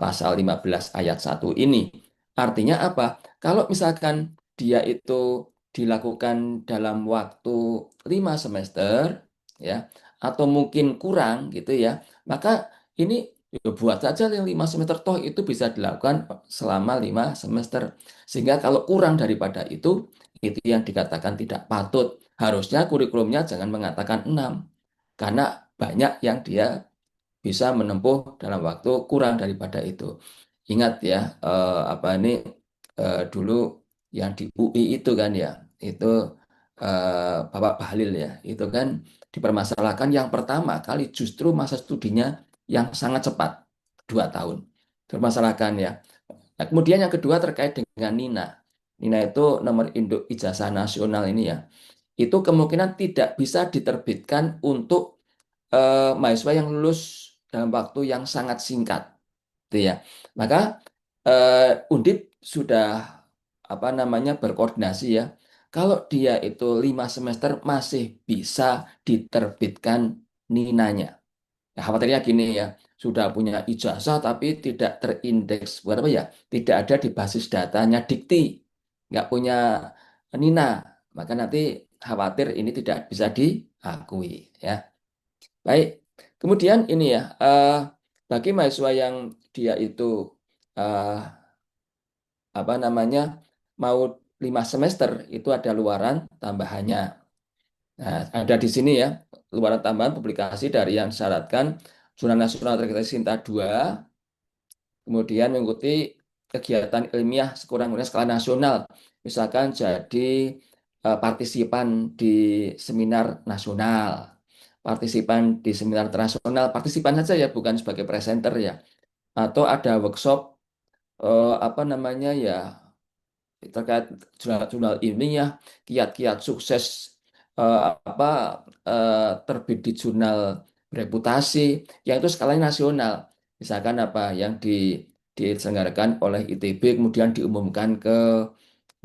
pasal 15 ayat 1 ini. Artinya apa? Kalau misalkan dia itu dilakukan dalam waktu 5 semester ya, atau mungkin kurang gitu ya, maka ini ya buat saja yang 5 semester, toh itu bisa dilakukan selama 5 semester. Sehingga kalau kurang daripada itu yang dikatakan tidak patut. Harusnya kurikulumnya jangan mengatakan 6, karena banyak yang dia bisa menempuh dalam waktu kurang daripada itu. Ingat ya, apa ini dulu yang di UI itu kan ya, itu Bapak Bahlil ya, itu kan dipermasalahkan yang pertama kali justru masa studinya yang sangat cepat, 2 tahun. Dipermasalahkan ya. Nah, kemudian yang kedua terkait dengan Nina. Nina itu nomor induk ijazah nasional ini ya, itu kemungkinan tidak bisa diterbitkan untuk mahasiswa yang lulus dalam waktu yang sangat singkat, gitu ya. Maka Undip sudah apa namanya berkoordinasi ya. Kalau dia itu 5 semester masih bisa diterbitkan ninanya. Nah, khawatirnya gini ya, sudah punya ijazah tapi tidak terindeks, buat apa ya? Tidak ada di basis datanya Dikti, nggak punya Nina, maka nanti khawatir ini tidak bisa diakui ya. Baik, kemudian ini ya, bagi mahasiswa yang dia itu eh, apa namanya mau 5 semester itu ada luaran tambahannya. Nah, ada di sini ya, luaran tambahan publikasi dari yang disyaratkan Jurnal Nasional Terkait Sinta 2, kemudian mengikuti kegiatan ilmiah sekurang-kurangnya skala nasional. Misalkan jadi partisipan di seminar nasional, partisipan di seminar internasional, partisipan saja ya, bukan sebagai presenter ya. Atau ada workshop apa namanya ya, terkait jurnal-jurnal ilmiah, kiat-kiat sukses apa terbit di jurnal bereputasi, yang itu skalanya nasional. Misalkan apa yang diselenggarakan oleh ITB kemudian diumumkan ke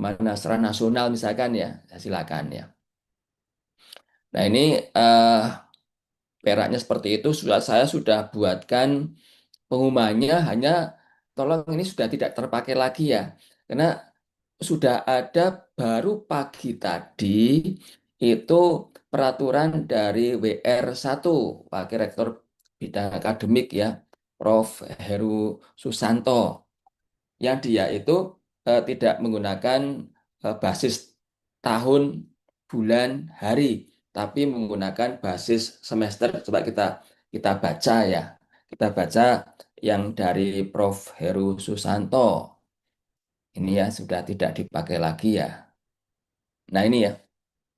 mana secara nasional misalkan ya, silakan ya. Nah ini peraknya seperti itu, saya sudah buatkan pengumumannya, hanya tolong ini sudah tidak terpakai lagi ya, karena sudah ada baru pagi tadi itu peraturan dari WR1, Wakil Rektor Bidang Akademik ya, Prof. Heru Susanto, yang dia itu tidak menggunakan basis tahun, bulan, hari, tapi menggunakan basis semester. Coba kita baca ya, kita baca yang dari Prof. Heru Susanto. Ini ya sudah tidak dipakai lagi ya. Nah ini ya,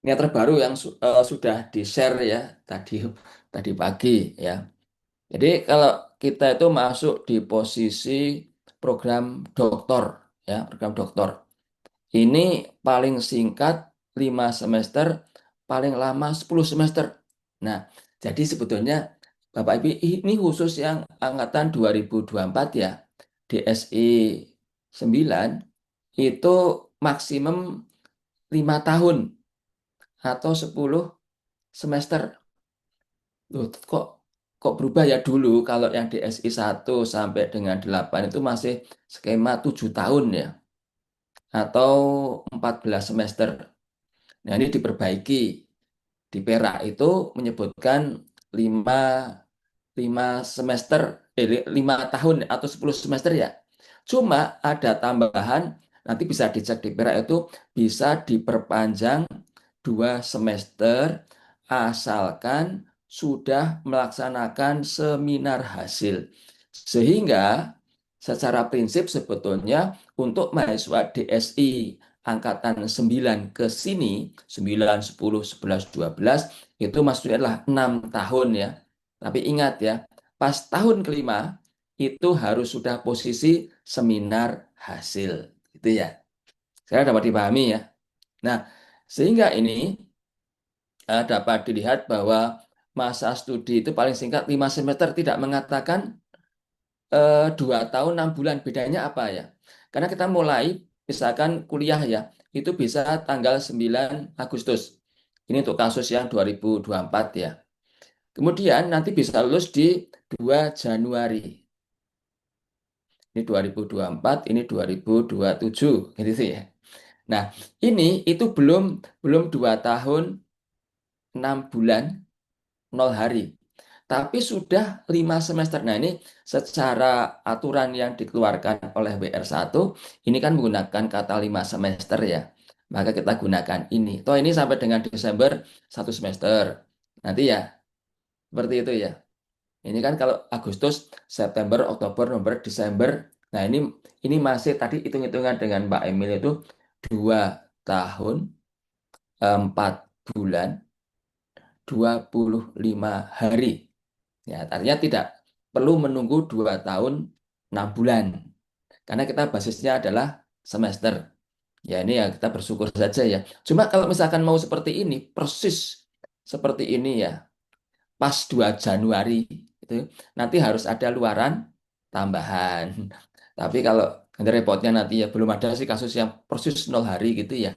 ini yang terbaru yang sudah di-share ya tadi tadi pagi ya. Jadi kalau kita itu masuk di posisi program doktor ya, program doktor. Ini paling singkat 5 semester, paling lama 10 semester. Nah, jadi sebetulnya Bapak Ibu ini khusus yang angkatan 2024 ya, DSI 9 itu maksimum 5 tahun atau 10 semester. Loh, kok berubah ya? Dulu kalau yang DSI 1 sampai dengan 8 itu masih skema 7 tahun ya, atau 14 semester. Nah, ini diperbaiki. Di Perak itu menyebutkan 5 semester, 5 tahun atau 10 semester ya. Cuma ada tambahan, nanti bisa dicek di Perak itu bisa diperpanjang 2 semester asalkan sudah melaksanakan seminar hasil. Sehingga secara prinsip sebetulnya untuk mahasiswa DSI angkatan 9 ke sini, 9, 10, 11, 12, itu maksudnya adalah 6 tahun ya. Tapi ingat ya, pas tahun kelima itu harus sudah posisi seminar hasil. Gitu ya. Saya dapat dipahami ya. Nah, sehingga ini dapat dilihat bahwa masa studi itu paling singkat 5 semester, tidak mengatakan 2 tahun 6 bulan. Bedanya apa ya? Karena kita mulai misalkan kuliah ya, itu bisa tanggal 9 Agustus. Ini untuk kasus yang 2024 ya. Kemudian nanti bisa lulus di 2 Januari. Ini 2024, ini 2027 gitu sih ya. Nah, ini itu belum 2 tahun 6 bulan 0 hari. Tapi sudah 5 semester. Nah, ini secara aturan yang dikeluarkan oleh WR1, ini kan menggunakan kata 5 semester ya. Maka kita gunakan ini. Toh ini sampai dengan Desember 1 semester. Nanti ya, seperti itu ya. Ini kan kalau Agustus, September, Oktober, November, Desember. Nah, ini masih tadi hitung-hitungan dengan Mbak Emil itu 2 tahun, 4 bulan, 25 hari. Ya, artinya tidak perlu menunggu 2 tahun 6 bulan. Karena kita basisnya adalah semester. Ya, ini ya kita bersyukur saja ya. Cuma kalau misalkan mau seperti ini, persis seperti ini ya, pas 2 Januari itu nanti harus ada luaran tambahan. Tapi kalau nanti repotnya nanti ya belum ada sih kasus yang persis 0 hari gitu ya.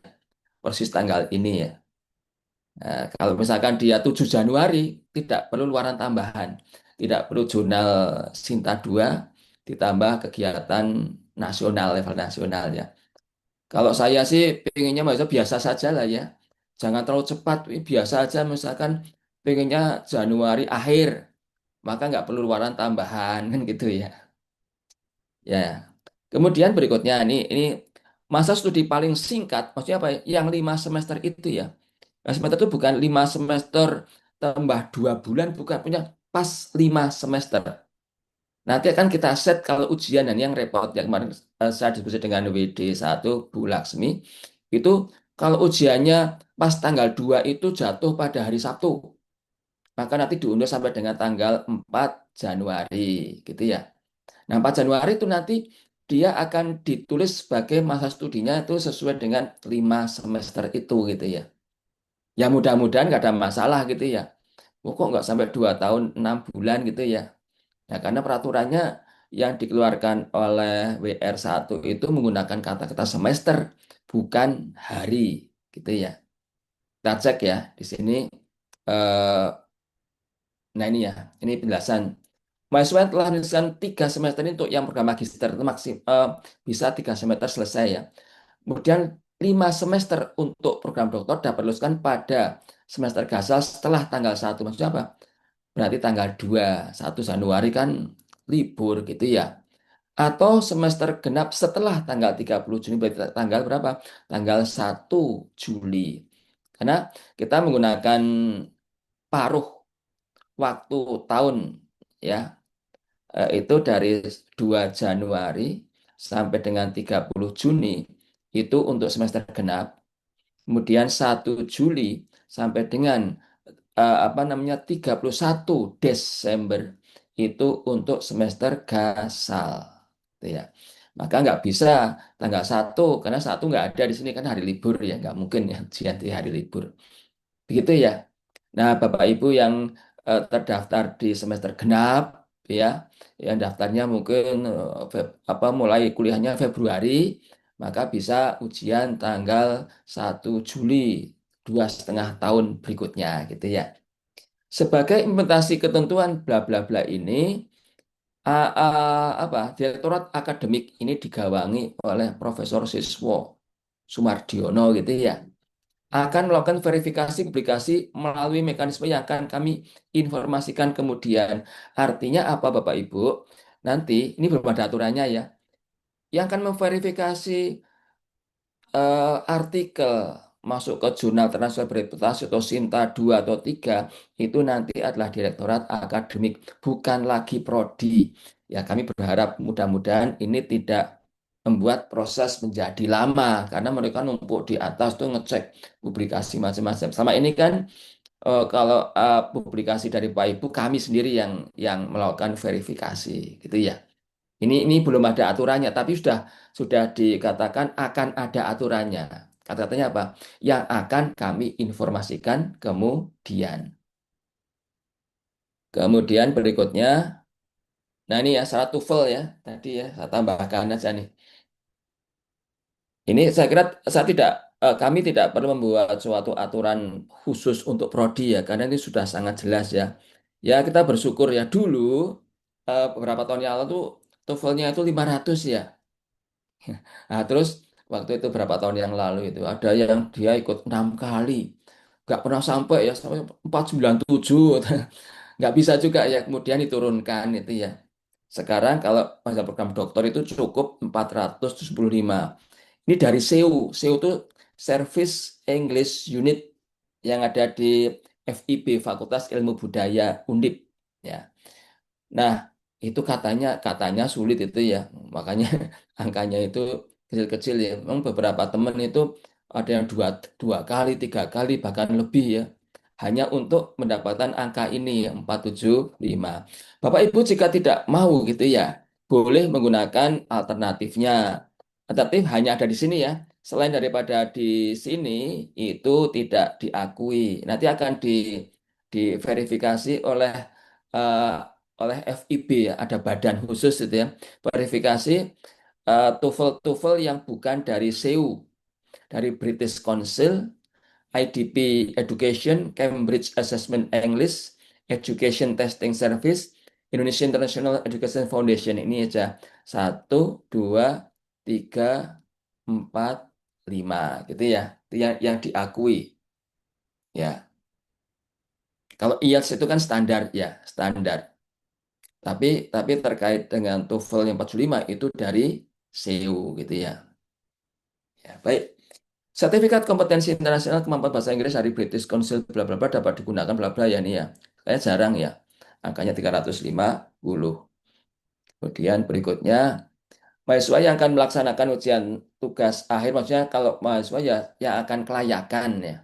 Persis tanggal ini ya. Nah, kalau misalkan dia 7 Januari, tidak perlu luaran tambahan. Tidak perlu jurnal Sinta 2, ditambah kegiatan nasional, level nasional ya. Kalau saya sih pengennya maksudnya biasa saja lah ya. Jangan terlalu cepat, biasa aja misalkan pengennya Januari akhir, maka nggak perlu luaran tambahan kan gitu ya. Ya. Kemudian berikutnya ini masa studi paling singkat, maksudnya apa ya? Yang 5 semester itu ya. 5 semester itu bukan 5 semester tambah 2 bulan, bukan, punya pas 5 semester. Nanti akan kita set kalau ujian dan yang repot yang kemarin saya diskusi dengan WD1 Bu Laksmi itu kalau ujiannya pas tanggal 2 itu jatuh pada hari Sabtu, maka nanti diundur sampai dengan tanggal 4 Januari gitu ya. Nah, 4 Januari itu nanti dia akan ditulis sebagai masa studinya itu sesuai dengan 5 semester itu gitu ya. Ya mudah-mudahan nggak ada masalah gitu ya. Kok nggak sampai 2 tahun 6 bulan gitu ya. Nah, karena peraturannya yang dikeluarkan oleh WR1 itu menggunakan kata-kata semester, bukan hari gitu ya. Kita cek ya di sini. Eh, nah ini ya, ini penjelasan. Mahasiswa telah menyelesaikan 3 semester ini untuk yang program magister itu bisa 3 semester selesai ya. Kemudian 5 semester untuk program doktor dapat diluluskan pada semester gasal setelah tanggal 1. Maksudnya apa? Berarti tanggal 2, 1 Januari kan libur gitu ya. Atau semester genap setelah tanggal 30 Juni, berarti tanggal berapa? Tanggal 1 Juli. Karena kita menggunakan paruh waktu tahun ya, itu dari 2 Januari sampai dengan 30 Juni itu untuk semester genap. Kemudian 1 Juli sampai dengan 31 Desember itu untuk semester gasal. Gitu ya. Maka nggak bisa tanggal 1 karena 1 nggak ada di sini kan hari libur ya, nggak mungkin ya ujian di hari libur. Begitu ya. Nah, Bapak Ibu yang terdaftar di semester genap ya, yang daftarnya mungkin mulai kuliahnya Februari, maka bisa ujian tanggal 1 Juli 2,5 tahun berikutnya gitu ya. Sebagai implementasi ketentuan bla bla bla ini, Direktorat Akademik ini digawangi oleh Profesor Siswo Sumardiono gitu ya, akan melakukan verifikasi publikasi melalui mekanisme yang akan kami informasikan kemudian. Artinya apa Bapak Ibu? Nanti ini belum ada aturannya ya. Yang akan memverifikasi artikel masuk ke jurnal transfer bereputasi atau Sinta 2 atau 3 itu nanti adalah Direktorat Akademik, bukan lagi prodi. Ya, kami berharap mudah-mudahan ini tidak membuat proses menjadi lama karena mereka numpuk di atas tuh ngecek publikasi macam-macam. Sama ini kan kalau publikasi dari Pak Ibu kami sendiri yang melakukan verifikasi gitu ya. Ini belum ada aturannya, tapi sudah dikatakan akan ada aturannya. Kata-katanya apa? Yang akan kami informasikan kemudian. Kemudian berikutnya, nah ini ya syarat TOEFL ya, tadi ya saya tambahkan aja nih. Ini saya kira kami tidak perlu membuat suatu aturan khusus untuk prodi ya, karena ini sudah sangat jelas ya. Ya kita bersyukur ya dulu beberapa tahun yang lalu tuh TOEFL-nya itu 500 ya. Nah, terus waktu itu berapa tahun yang lalu itu ada yang dia ikut 6 kali, nggak pernah sampai ya sampai 497, nggak bisa juga ya kemudian diturunkan itu ya. Sekarang kalau masa program doktor itu cukup 475. Ini dari SEU. SEU itu Service English Unit yang ada di FIB Fakultas Ilmu Budaya Undip ya. Nah, itu katanya sulit itu ya. Makanya angkanya itu kecil-kecil ya. Memang beberapa teman itu ada yang dua kali, 3 kali, bahkan lebih ya. Hanya untuk mendapatkan angka ini ya, 475. Bapak Ibu jika tidak mau gitu ya, boleh menggunakan alternatifnya. Alternatif hanya ada di sini ya. Selain daripada di sini, itu tidak diakui. Nanti akan diverifikasi eh, oleh FIB ya, ada badan khusus itu ya, verifikasi TOEFL yang bukan dari SEU, dari British Council, IDP Education, Cambridge Assessment English, Education Testing Service, Indonesia International Education Foundation. Ini aja 1, 2, 3, 4, 5 gitu ya, itu yang diakui ya. Kalau IELTS itu kan standar ya, standar. Tapi terkait dengan TOEFL yang 45 itu dari SEU gitu ya. Ya, baik. Sertifikat kompetensi internasional kemampuan bahasa Inggris dari British Council bla bla bla dapat digunakan bla bla ya nih ya. Kayak jarang ya. Angkanya 350. Kemudian berikutnya, mahasiswa yang akan melaksanakan ujian tugas akhir, maksudnya kalau mahasiswa ya yang akan kelayakan ya,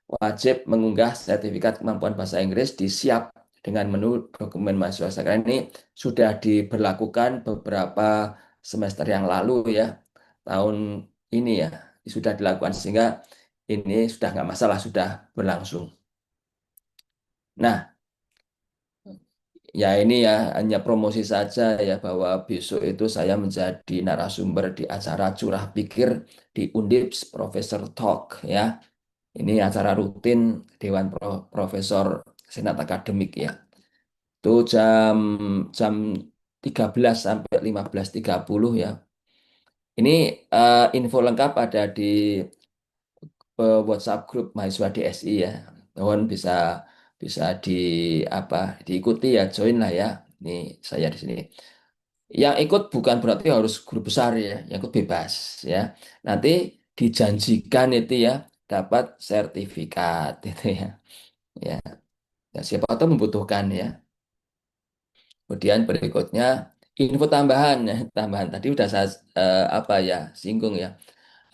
wajib mengunggah sertifikat kemampuan bahasa Inggris di Siap dengan menu dokumen mahasiswa. Sekarang ini sudah diberlakukan beberapa semester yang lalu ya, tahun ini ya sudah dilakukan sehingga ini sudah nggak masalah, sudah berlangsung. Nah, ya ini ya hanya promosi saja ya bahwa besok itu saya menjadi narasumber di acara Curah Pikir di Undip Profesor Talk ya. Ini acara rutin Dewan Profesor Senat Akademik ya. Itu jam jam 13 sampai 15.30 ya. Ini info lengkap ada di WhatsApp grup mahasiswa DSI ya. Mohon bisa bisa diikuti ya, join lah ya. Ini saya di sini. Yang ikut bukan berarti harus guru besar ya, yang ikut bebas ya. Nanti dijanjikan itu ya dapat sertifikat itu ya. Ya, ya siapa tahu membutuhkan ya. Kemudian berikutnya info tambahan ya, tambahan tadi udah saya singgung ya.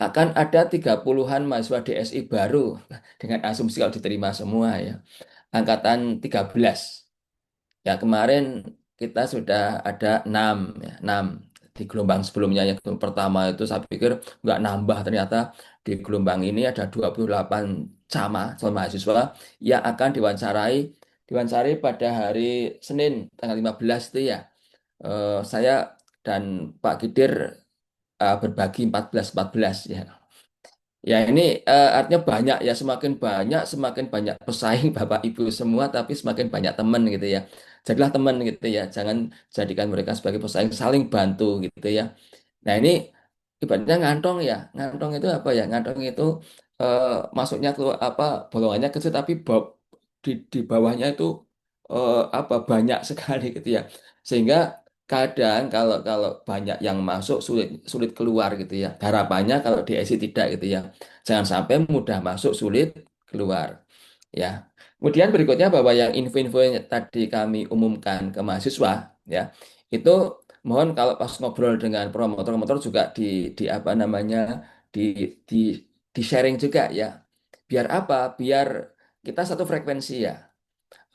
Akan ada 30-an mahasiswa DSI baru dengan asumsi kalau diterima semua ya. Angkatan 13. Ya kemarin kita sudah ada 6 ya, 6 di gelombang sebelumnya. Yang gelombang pertama itu saya pikir nggak nambah, ternyata di gelombang ini ada 28 calon mahasiswa yang akan diwawancarai pada hari Senin tanggal 15 itu ya. Saya dan Pak Kidir berbagi 14-14 ya. Ya ini artinya banyak ya, semakin banyak pesaing Bapak Ibu semua, tapi semakin banyak teman gitu ya. Jadilah teman gitu ya, jangan jadikan mereka sebagai pesaing, saling bantu gitu ya. Nah ini ibaratnya ngantong ya, ngantong itu apa ya? Ngantong itu eh, masuknya ke bolongannya kecil, tapi di bawahnya itu banyak sekali gitu ya. Sehingga kadang kalau kalau banyak yang masuk sulit sulit keluar gitu ya. Harapannya kalau DSI tidak gitu ya. Jangan sampai mudah masuk sulit keluar. Ya. Kemudian berikutnya bahwa yang info-info yang tadi kami umumkan ke mahasiswa ya, itu mohon kalau pas ngobrol dengan promotor-promotor juga di apa namanya di di di sharing juga ya. Biar apa? Biar kita satu frekuensi ya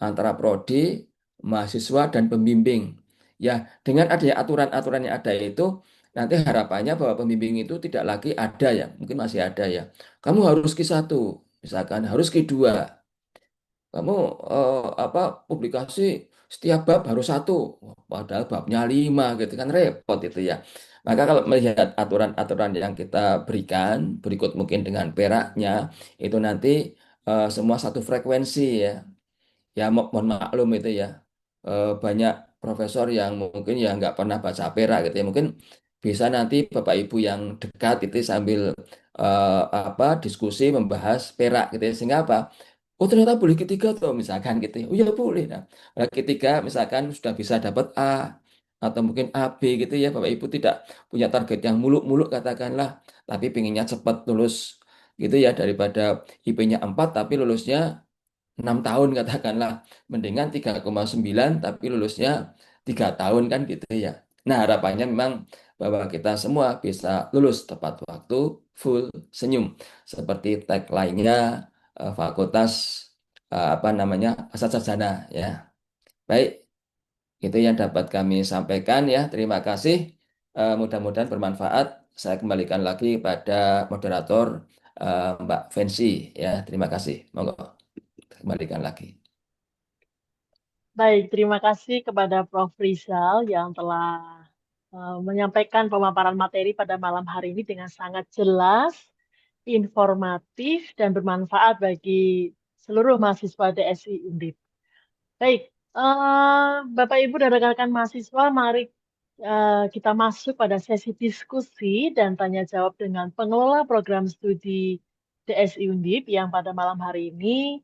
antara prodi, mahasiswa dan pembimbing. Ya, dengan adanya aturan-aturan yang ada itu, nanti harapannya bahwa pembimbing itu tidak lagi ada ya, mungkin masih ada ya. Kamu harus Q1, misalkan harus Q2. Kamu publikasi setiap bab harus satu, padahal babnya 5 gitu kan, repot itu ya. Maka kalau melihat aturan-aturan yang kita berikan, berikut mungkin dengan peraknya, itu nanti semua satu frekuensi ya. Ya mohon maklum itu ya. Banyak profesor yang mungkin ya nggak pernah baca perak gitu ya. Mungkin bisa nanti Bapak Ibu yang dekat itu sambil diskusi membahas perak gitu ya. Sehingga apa? Oh ternyata boleh ketiga tuh misalkan gitu ya. Oh ya boleh. Nah, ketiga misalkan sudah bisa dapat A atau mungkin AB gitu ya. Bapak Ibu tidak punya target yang muluk-muluk katakanlah, tapi pinginnya cepat lulus gitu ya, daripada IP-nya 4 tapi lulusnya 6 tahun katakanlah, mendingan 3,9 tapi lulusnya 3 tahun kan gitu ya. Nah harapannya memang bahwa kita semua bisa lulus tepat waktu, full, senyum seperti tagline-nya fakultas Asal Sarjana ya. Baik, itu yang dapat kami sampaikan ya. Terima kasih. Mudah-mudahan bermanfaat. Saya kembalikan lagi pada moderator Mbak Fancy ya. Terima kasih. Monggo kembalikan lagi. Baik, terima kasih kepada Prof. Rizal yang telah menyampaikan pemaparan materi pada malam hari ini dengan sangat jelas, informatif, dan bermanfaat bagi seluruh mahasiswa DSI Undip. Baik, Bapak Ibu dan rekan-rekan mahasiswa, mari kita masuk pada sesi diskusi dan tanya jawab dengan pengelola program studi DSI Undip yang pada malam hari ini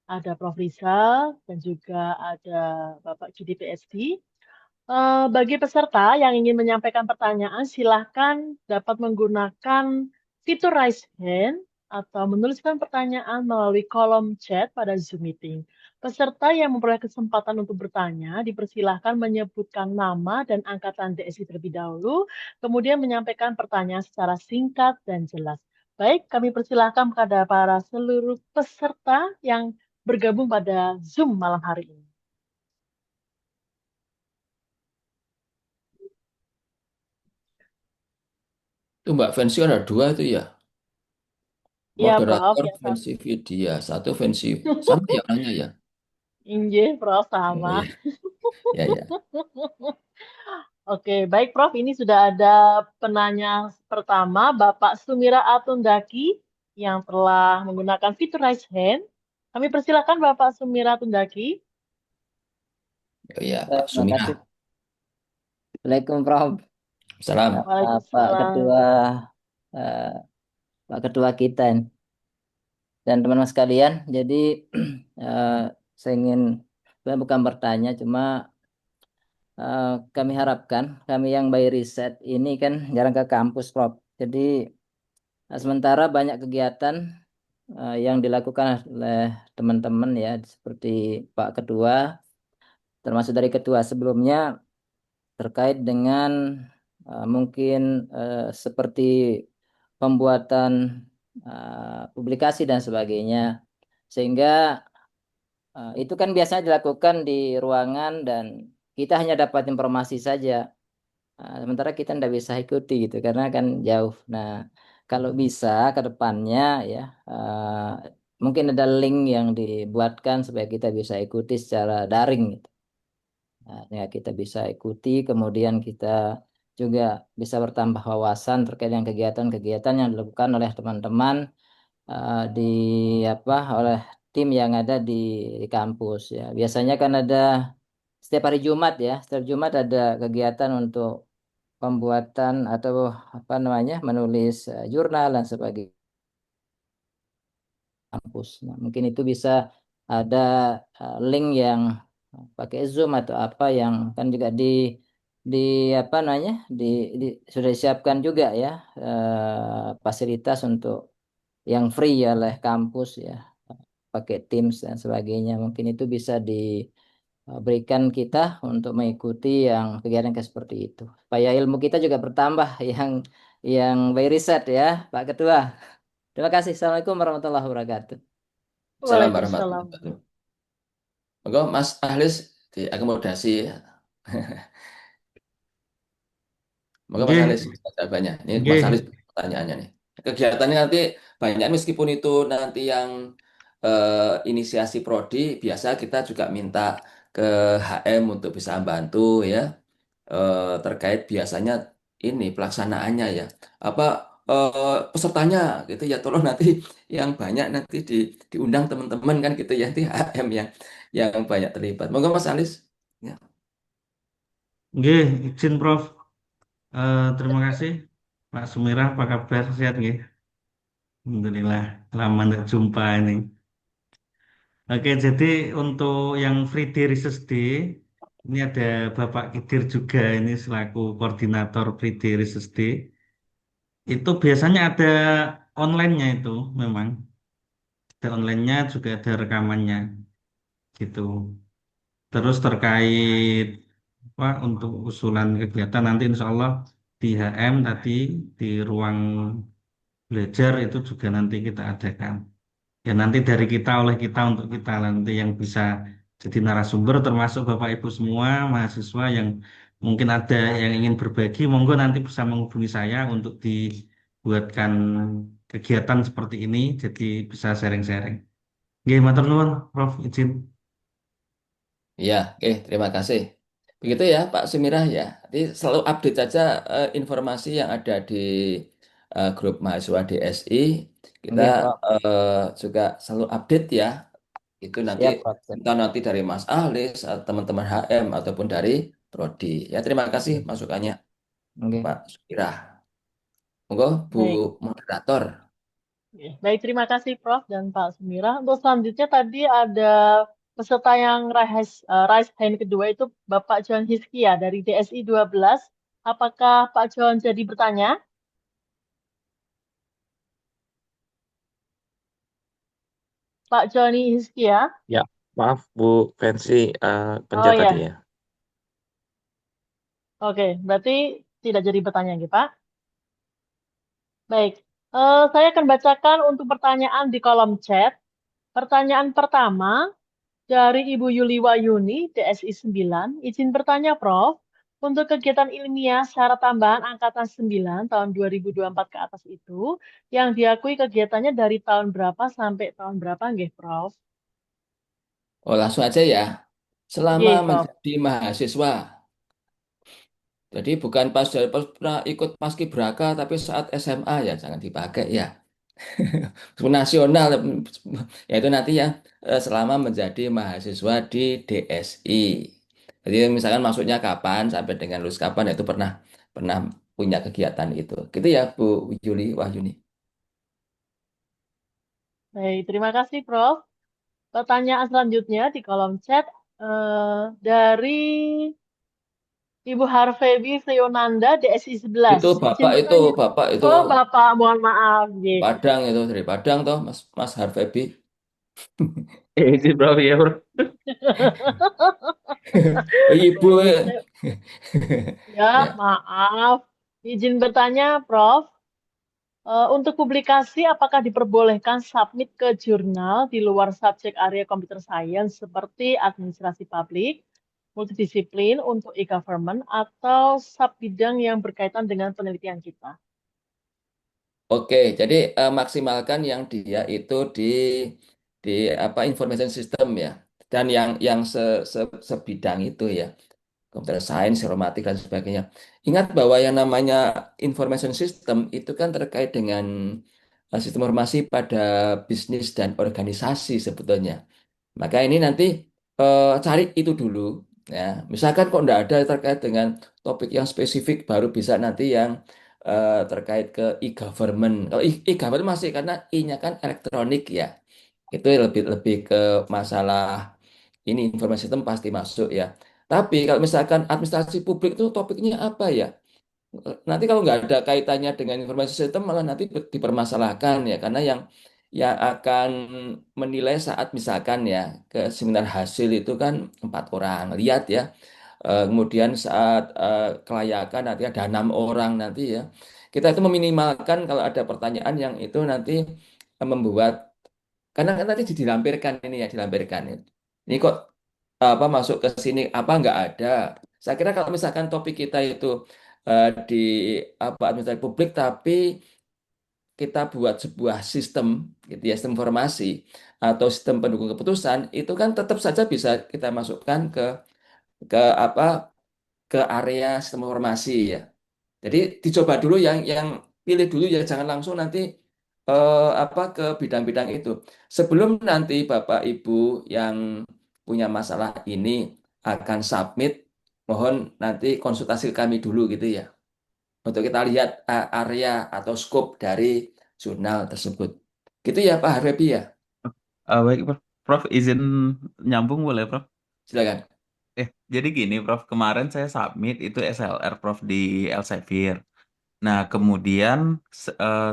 ada Prof. Rizal dan juga ada Bapak Judi PSD. Bagi peserta yang ingin menyampaikan pertanyaan, silahkan dapat menggunakan fitur raise hand atau menuliskan pertanyaan melalui kolom chat pada Zoom meeting. Peserta yang memperoleh kesempatan untuk bertanya dipersilahkan menyebutkan nama dan angkatan DSI terlebih dahulu, kemudian menyampaikan pertanyaan secara singkat dan jelas. Baik, kami persilahkan kepada para seluruh peserta yang bergabung pada Zoom malam hari ini. Itu Mbak Fancy ada dua itu ya. Iya, Prof. Moderator Ya, Fancy Vidya, satu Fancy. Sama ya orangnya ya. Injih, Prof. Oh Sama. iya, ya ya. Oke, baik Prof. Ini sudah ada penanya pertama, Bapak Sumira Atundaki yang telah menggunakan fitur raise hand. Kami persilakan Bapak Sumira Atundaki. Oh iya, Pak Terima Sumira. kasih. Assalamualaikum, Prof. Salam. Pak Waalaikumsalam. Ketua, eh, Pak Ketua kita dan teman-teman sekalian. Jadi saya ingin bukan bertanya, cuma kami harapkan kami yang by riset ini kan jarang ke kampus, Prof. Jadi sementara banyak kegiatan yang dilakukan oleh teman-teman ya, seperti Pak Ketua, termasuk dari ketua sebelumnya terkait dengan mungkin seperti pembuatan publikasi dan sebagainya, sehingga itu kan biasanya dilakukan di ruangan dan kita hanya dapat informasi saja. Sementara kita tidak bisa ikuti gitu karena kan jauh. Nah, kalau bisa ke depannya ya mungkin ada link yang dibuatkan supaya kita bisa ikuti secara daring gitu. Nah, ya kita bisa ikuti, kemudian kita juga bisa bertambah wawasan terkait dengan kegiatan-kegiatan yang dilakukan oleh teman-teman di oleh tim yang ada di kampus ya. Biasanya kan ada setiap hari Jumat ya, setiap Jumat ada kegiatan untuk pembuatan atau menulis jurnal dan sebagainya kampus. Nah, mungkin itu bisa ada link yang pakai Zoom atau apa yang kan juga di di sudah disiapkan juga ya fasilitas untuk yang free ya oleh kampus ya, pakai Teams dan sebagainya. Mungkin itu bisa diberikan kita untuk mengikuti yang kegiatan kayak seperti itu supaya ilmu kita juga bertambah yang by riset ya Pak Ketua. Terima kasih. Assalamualaikum warahmatullahi wabarakatuh. Salam Waalaikumsalam. warahmatullahi wabarakatuh. Monggo Mas Ahlis diakomodasi ya. Monggo Mas Nggih, Ahlis jawabannya. Ini Mas nggih. Ahlis pertanyaannya nih. Kegiatannya nanti banyak meskipun itu nanti yang inisiasi prodi, biasa kita juga minta ke HM untuk bisa membantu ya terkait biasanya ini pelaksanaannya ya. Apa pesertanya gitu ya, tolong nanti yang banyak nanti diundang teman-teman kan gitu ya, nanti HM yang banyak terlibat. Monggo Mas Alis. Ya. Nggih, izin Prof. Terima kasih. Pak Sumira, apa kabar? Sehat nggih? Alhamdulillah, lama tidak jumpa ini. Oke, jadi untuk yang Free Day Research Day, ini ada Bapak Kidir juga ini selaku koordinator Free Day Research Day. Itu biasanya ada online-nya itu memang. Ada online-nya juga ada rekamannya gitu. Terus terkait untuk usulan kegiatan nanti insya Allah di HM tadi di ruang belajar itu juga nanti kita adakan. Ya nanti dari kita oleh kita untuk kita nanti yang bisa jadi narasumber termasuk Bapak Ibu semua mahasiswa yang mungkin ada yang ingin berbagi, monggo nanti bisa menghubungi saya untuk dibuatkan kegiatan seperti ini jadi bisa sharing-sharing. Oke, matur nuwun, Prof. Izin. Iya, oke, terima kasih. Begitu ya Pak Sumirah ya. Jadi selalu update saja informasi yang ada di grup mahasiswa DSI. Kita Oke, Prof. juga selalu update ya. Itu nanti Siap, Prof. Siap. entah nanti dari Mas Ahlis, teman-teman HM ataupun dari Prodi. Ya terima kasih masukannya Oke. Pak Sumirah. Monggo Bu Baik. Moderator. Baik, terima kasih Prof. dan Pak Sumira. Untuk selanjutnya tadi ada peserta yang raise hand kedua itu Bapak John Hiskia dari DSI 12. Apakah Pak John jadi bertanya? Pak Johnny Hiskia? Ya. Maaf Bu Fancy, Oh pencet ya, tadi ya. oke. Berarti tidak jadi pertanyaan, ya, Pak. Baik. Saya akan bacakan untuk pertanyaan di kolom chat. Pertanyaan pertama dari Ibu Yuli Wayuni, DSI 9. Izin bertanya, Prof. Untuk kegiatan ilmiah syarat tambahan angkatan 9 tahun 2024 ke atas itu, yang diakui kegiatannya dari tahun berapa sampai tahun berapa, nggih, Prof? Oh, langsung aja ya. Selama Nggih, Prof. menjadi mahasiswa. Jadi bukan pas pernah ikut paskibraka, tapi saat SMA ya jangan dipakai ya. Nasional, yaitu nanti ya selama menjadi mahasiswa di DSI. Jadi misalkan masuknya kapan sampai dengan lulus kapan itu pernah pernah punya kegiatan itu. Gitu ya Bu Yuli Wahyuni. Baik, terima kasih, Prof. Pertanyaan selanjutnya di kolom chat dari Ibu Harvebi Frionanda, DSI 11. Izin bertanya. Bapak itu Oh, Bapak, mohon maaf. Nggih. Padang itu dari Padang toh Mas Harvebi. Itu Prof ya Prof. Ibu. Ya, Ya. maaf. Izin bertanya, Prof. Untuk publikasi, apakah diperbolehkan submit ke jurnal di luar subjek area computer science seperti administrasi publik, multidisiplin untuk e-government, atau sub bidang yang berkaitan dengan penelitian kita? Oke, jadi maksimalkan yang dia itu di apa information system ya, dan yang sebidang itu ya, computer science, informatik dan sebagainya. Ingat bahwa yang namanya information system itu kan terkait dengan sistem informasi pada bisnis dan organisasi sebetulnya. Maka ini nanti cari itu dulu. Ya, misalkan kok enggak ada terkait dengan topik yang spesifik, baru bisa nanti yang terkait ke e-government. Kalau e-government masih karena I-nya kan elektronik ya. Itu lebih lebih ke masalah ini informasi sistem pasti masuk ya. Tapi kalau misalkan administrasi publik itu topiknya apa ya? Nanti kalau nggak ada kaitannya dengan informasi sistem malah nanti dipermasalahkan ya karena yang akan menilai saat misalkan ya ke seminar hasil itu kan 4 orang lihat ya. Kemudian saat kelayakan nanti ada 6 orang nanti ya, kita itu meminimalkan kalau ada pertanyaan yang itu nanti membuat karena kan tadi dilampirkan ini ya dilampirkan ini kok apa masuk ke sini apa nggak ada. Saya kira kalau misalkan topik kita itu di apa administrasi publik tapi kita buat sebuah sistem gitu ya sistem informasi atau sistem pendukung keputusan itu kan tetap saja bisa kita masukkan ke apa ke area sistem informasi ya. Jadi dicoba dulu yang pilih dulu ya jangan langsung nanti apa ke bidang-bidang itu. Sebelum nanti Bapak Ibu yang punya masalah ini akan submit, mohon nanti konsultasi ke kami dulu gitu ya. Untuk kita lihat area atau scope dari jurnal tersebut. Gitu ya Pak Harvey ya. Baik, Prof. Prof, izin nyambung boleh, Prof? Silakan. Jadi gini, Prof. Kemarin saya submit itu SLR, Prof, di Elsevier. Nah, kemudian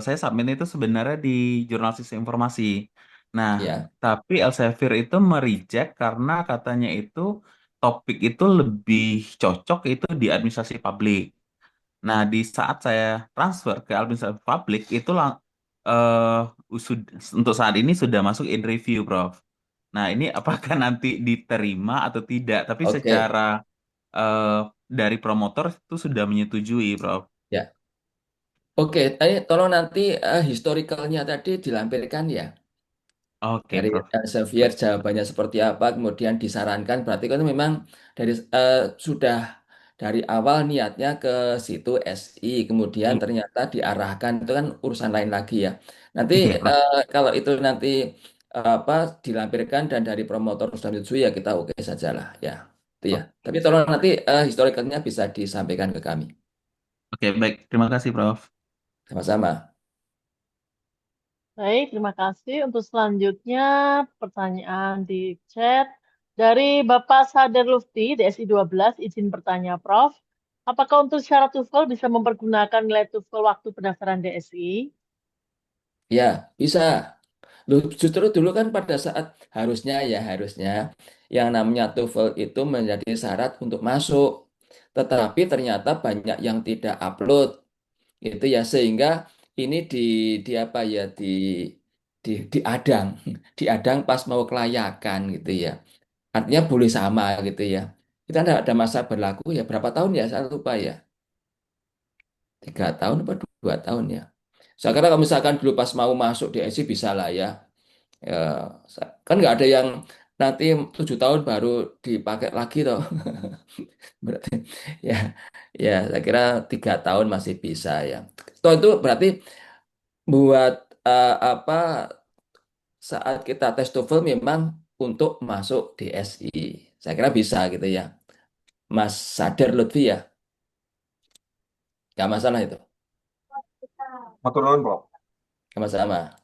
saya submit itu sebenarnya di Jurnal Sistem Informasi. Nah, Ya. tapi Elsevier itu mereject karena katanya itu topik itu lebih cocok itu di administrasi publik. Nah, di saat saya transfer ke administrasi publik itu untuk saat ini sudah masuk in review, Prof. Nah, ini apakah nanti diterima atau tidak? Tapi Oke. secara eh, dari promotor itu sudah menyetujui, Prof. Ya. Oke, tolong nanti historicalnya tadi dilampirkan ya. Oke, Dari Prof. Xavier jawabannya seperti apa, kemudian disarankan, berarti kan memang dari sudah dari awal niatnya ke situ SI, kemudian Iya, ternyata diarahkan itu kan urusan lain lagi ya. Nanti iya, Prof. kalau itu nanti apa dilampirkan dan dari promotor sudah menyetujui ya kita oke saja lah ya. Itu ya. Tapi tolong nanti historicalnya bisa disampaikan ke kami. Oke, baik. Terima kasih, Prof. Sama-sama. Baik, terima kasih. Untuk selanjutnya, pertanyaan di chat. Dari Bapak Sadar Lufti, DSI 12, izin bertanya, Prof. Apakah untuk syarat TOEFL bisa mempergunakan nilai TOEFL waktu pendaftaran DSI? Ya, bisa. Loh, justru dulu kan pada saat harusnya yang namanya TOEFL itu menjadi syarat untuk masuk. Tetapi ternyata banyak yang tidak upload gitu ya, sehingga ini di apa ya, diadang diadang pas mau kelayakan gitu ya. Artinya boleh sama gitu ya. Kita ada masa berlaku ya, berapa tahun ya, saya lupa ya, 3 tahun atau 2 tahun ya. Saya kira kalau misalkan dulu pas mau masuk di SI bisa lah ya. Ya, kan nggak ada yang nanti 7 tahun baru dipakai lagi toh. Berarti ya, ya saya kira 3 tahun masih bisa ya. Toh itu berarti buat apa, saat kita tes TOEFL memang untuk masuk di SI. Saya kira bisa gitu ya. Mas Sadar Lutfi ya, nggak masalah itu, Matur nuwun, Prof. nggak masalah.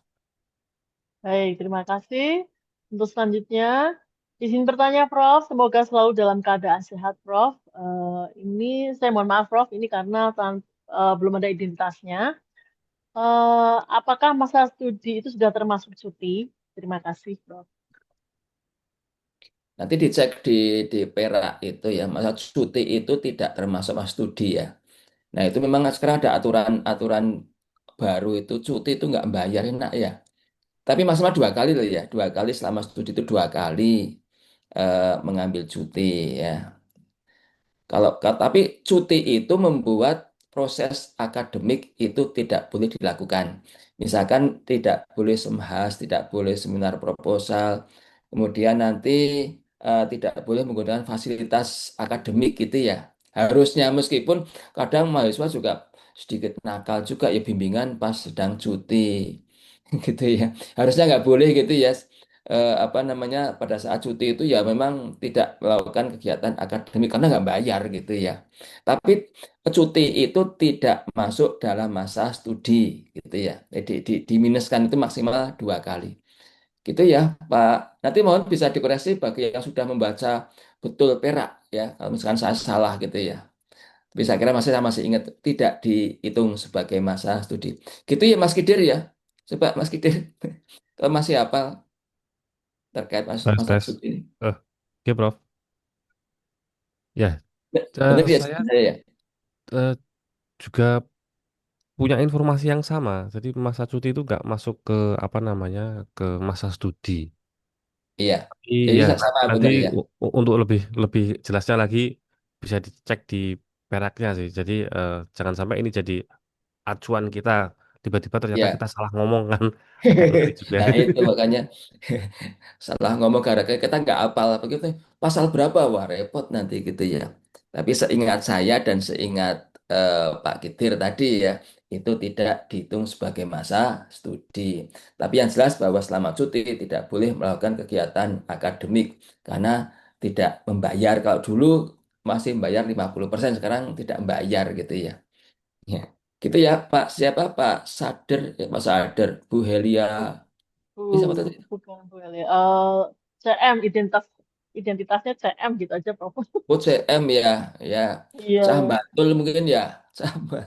Baik, terima kasih. Untuk selanjutnya, izin bertanya, Prof. Semoga selalu dalam keadaan sehat, Prof. Ini saya mohon maaf, Prof. Ini karena belum ada identitasnya. Apakah masa studi itu sudah termasuk cuti? Terima kasih, Prof. Nanti dicek di Perak itu ya, masa cuti itu tidak termasuk mas studi ya. Nah itu memang sekarang ada aturan-aturan baru, itu cuti itu nggak bayar, enak ya. Tapi maksimal 2 kali loh ya, 2 kali selama studi itu 2 kali mengambil cuti ya. Tapi cuti itu membuat proses akademik itu tidak boleh dilakukan. Misalkan tidak boleh semhas, tidak boleh seminar proposal, kemudian nanti tidak boleh menggunakan fasilitas akademik gitu ya. Harusnya, meskipun kadang mahasiswa juga sedikit nakal juga ya, bimbingan pas sedang cuti gitu ya. Harusnya nggak boleh gitu ya. Apa namanya, pada saat cuti itu ya memang tidak melakukan kegiatan akademik karena nggak bayar gitu ya. Tapi cuti itu tidak masuk dalam masa studi gitu ya. Jadi diminuskan itu maksimal 2 kali. Gitu ya, Pak. Nanti mohon bisa dikoreksi bagi yang sudah membaca betul Perak ya. Kalau misalkan saya salah gitu ya. Tapi saya kira saya masih ingat tidak dihitung sebagai masa studi. Gitu ya Mas Kidir ya. Coba Mas Kidir, kalau masih hafal terkait Tes, masa tes. studi ini. Oke, Prof. Ya, Benar ya saya saya ya. eh, juga punya informasi yang sama. Jadi masa cuti itu nggak masuk ke apa namanya, ke masa studi. Iya. Tapi Jadi ya sama nanti benar ya. untuk lebih lebih jelasnya lagi bisa dicek di peraknya sih. Jadi jangan sampai ini jadi acuan kita. Tiba-tiba ternyata Ya. kita salah ngomong kan. Ngeri juga. Nah itu makanya salah ngomong gara-gara kita nggak hafal begitu. Pasal berapa? Wah repot nanti gitu ya. Tapi seingat saya dan seingat Pak Kidir tadi ya, itu tidak dihitung sebagai masa studi. Tapi yang jelas bahwa selama cuti tidak boleh melakukan kegiatan akademik karena tidak membayar. Kalau dulu masih membayar 50%, sekarang tidak membayar gitu ya. Ya. Gitu ya Pak, siapa Pak Sader, Pak Sader, Bu Helia, ini siapa tadi? Bukan Bu Eli. CM, identitasnya CM gitu aja, Prof. Oh CM ya, ya. Iya, Sambatul mungkin ya, sama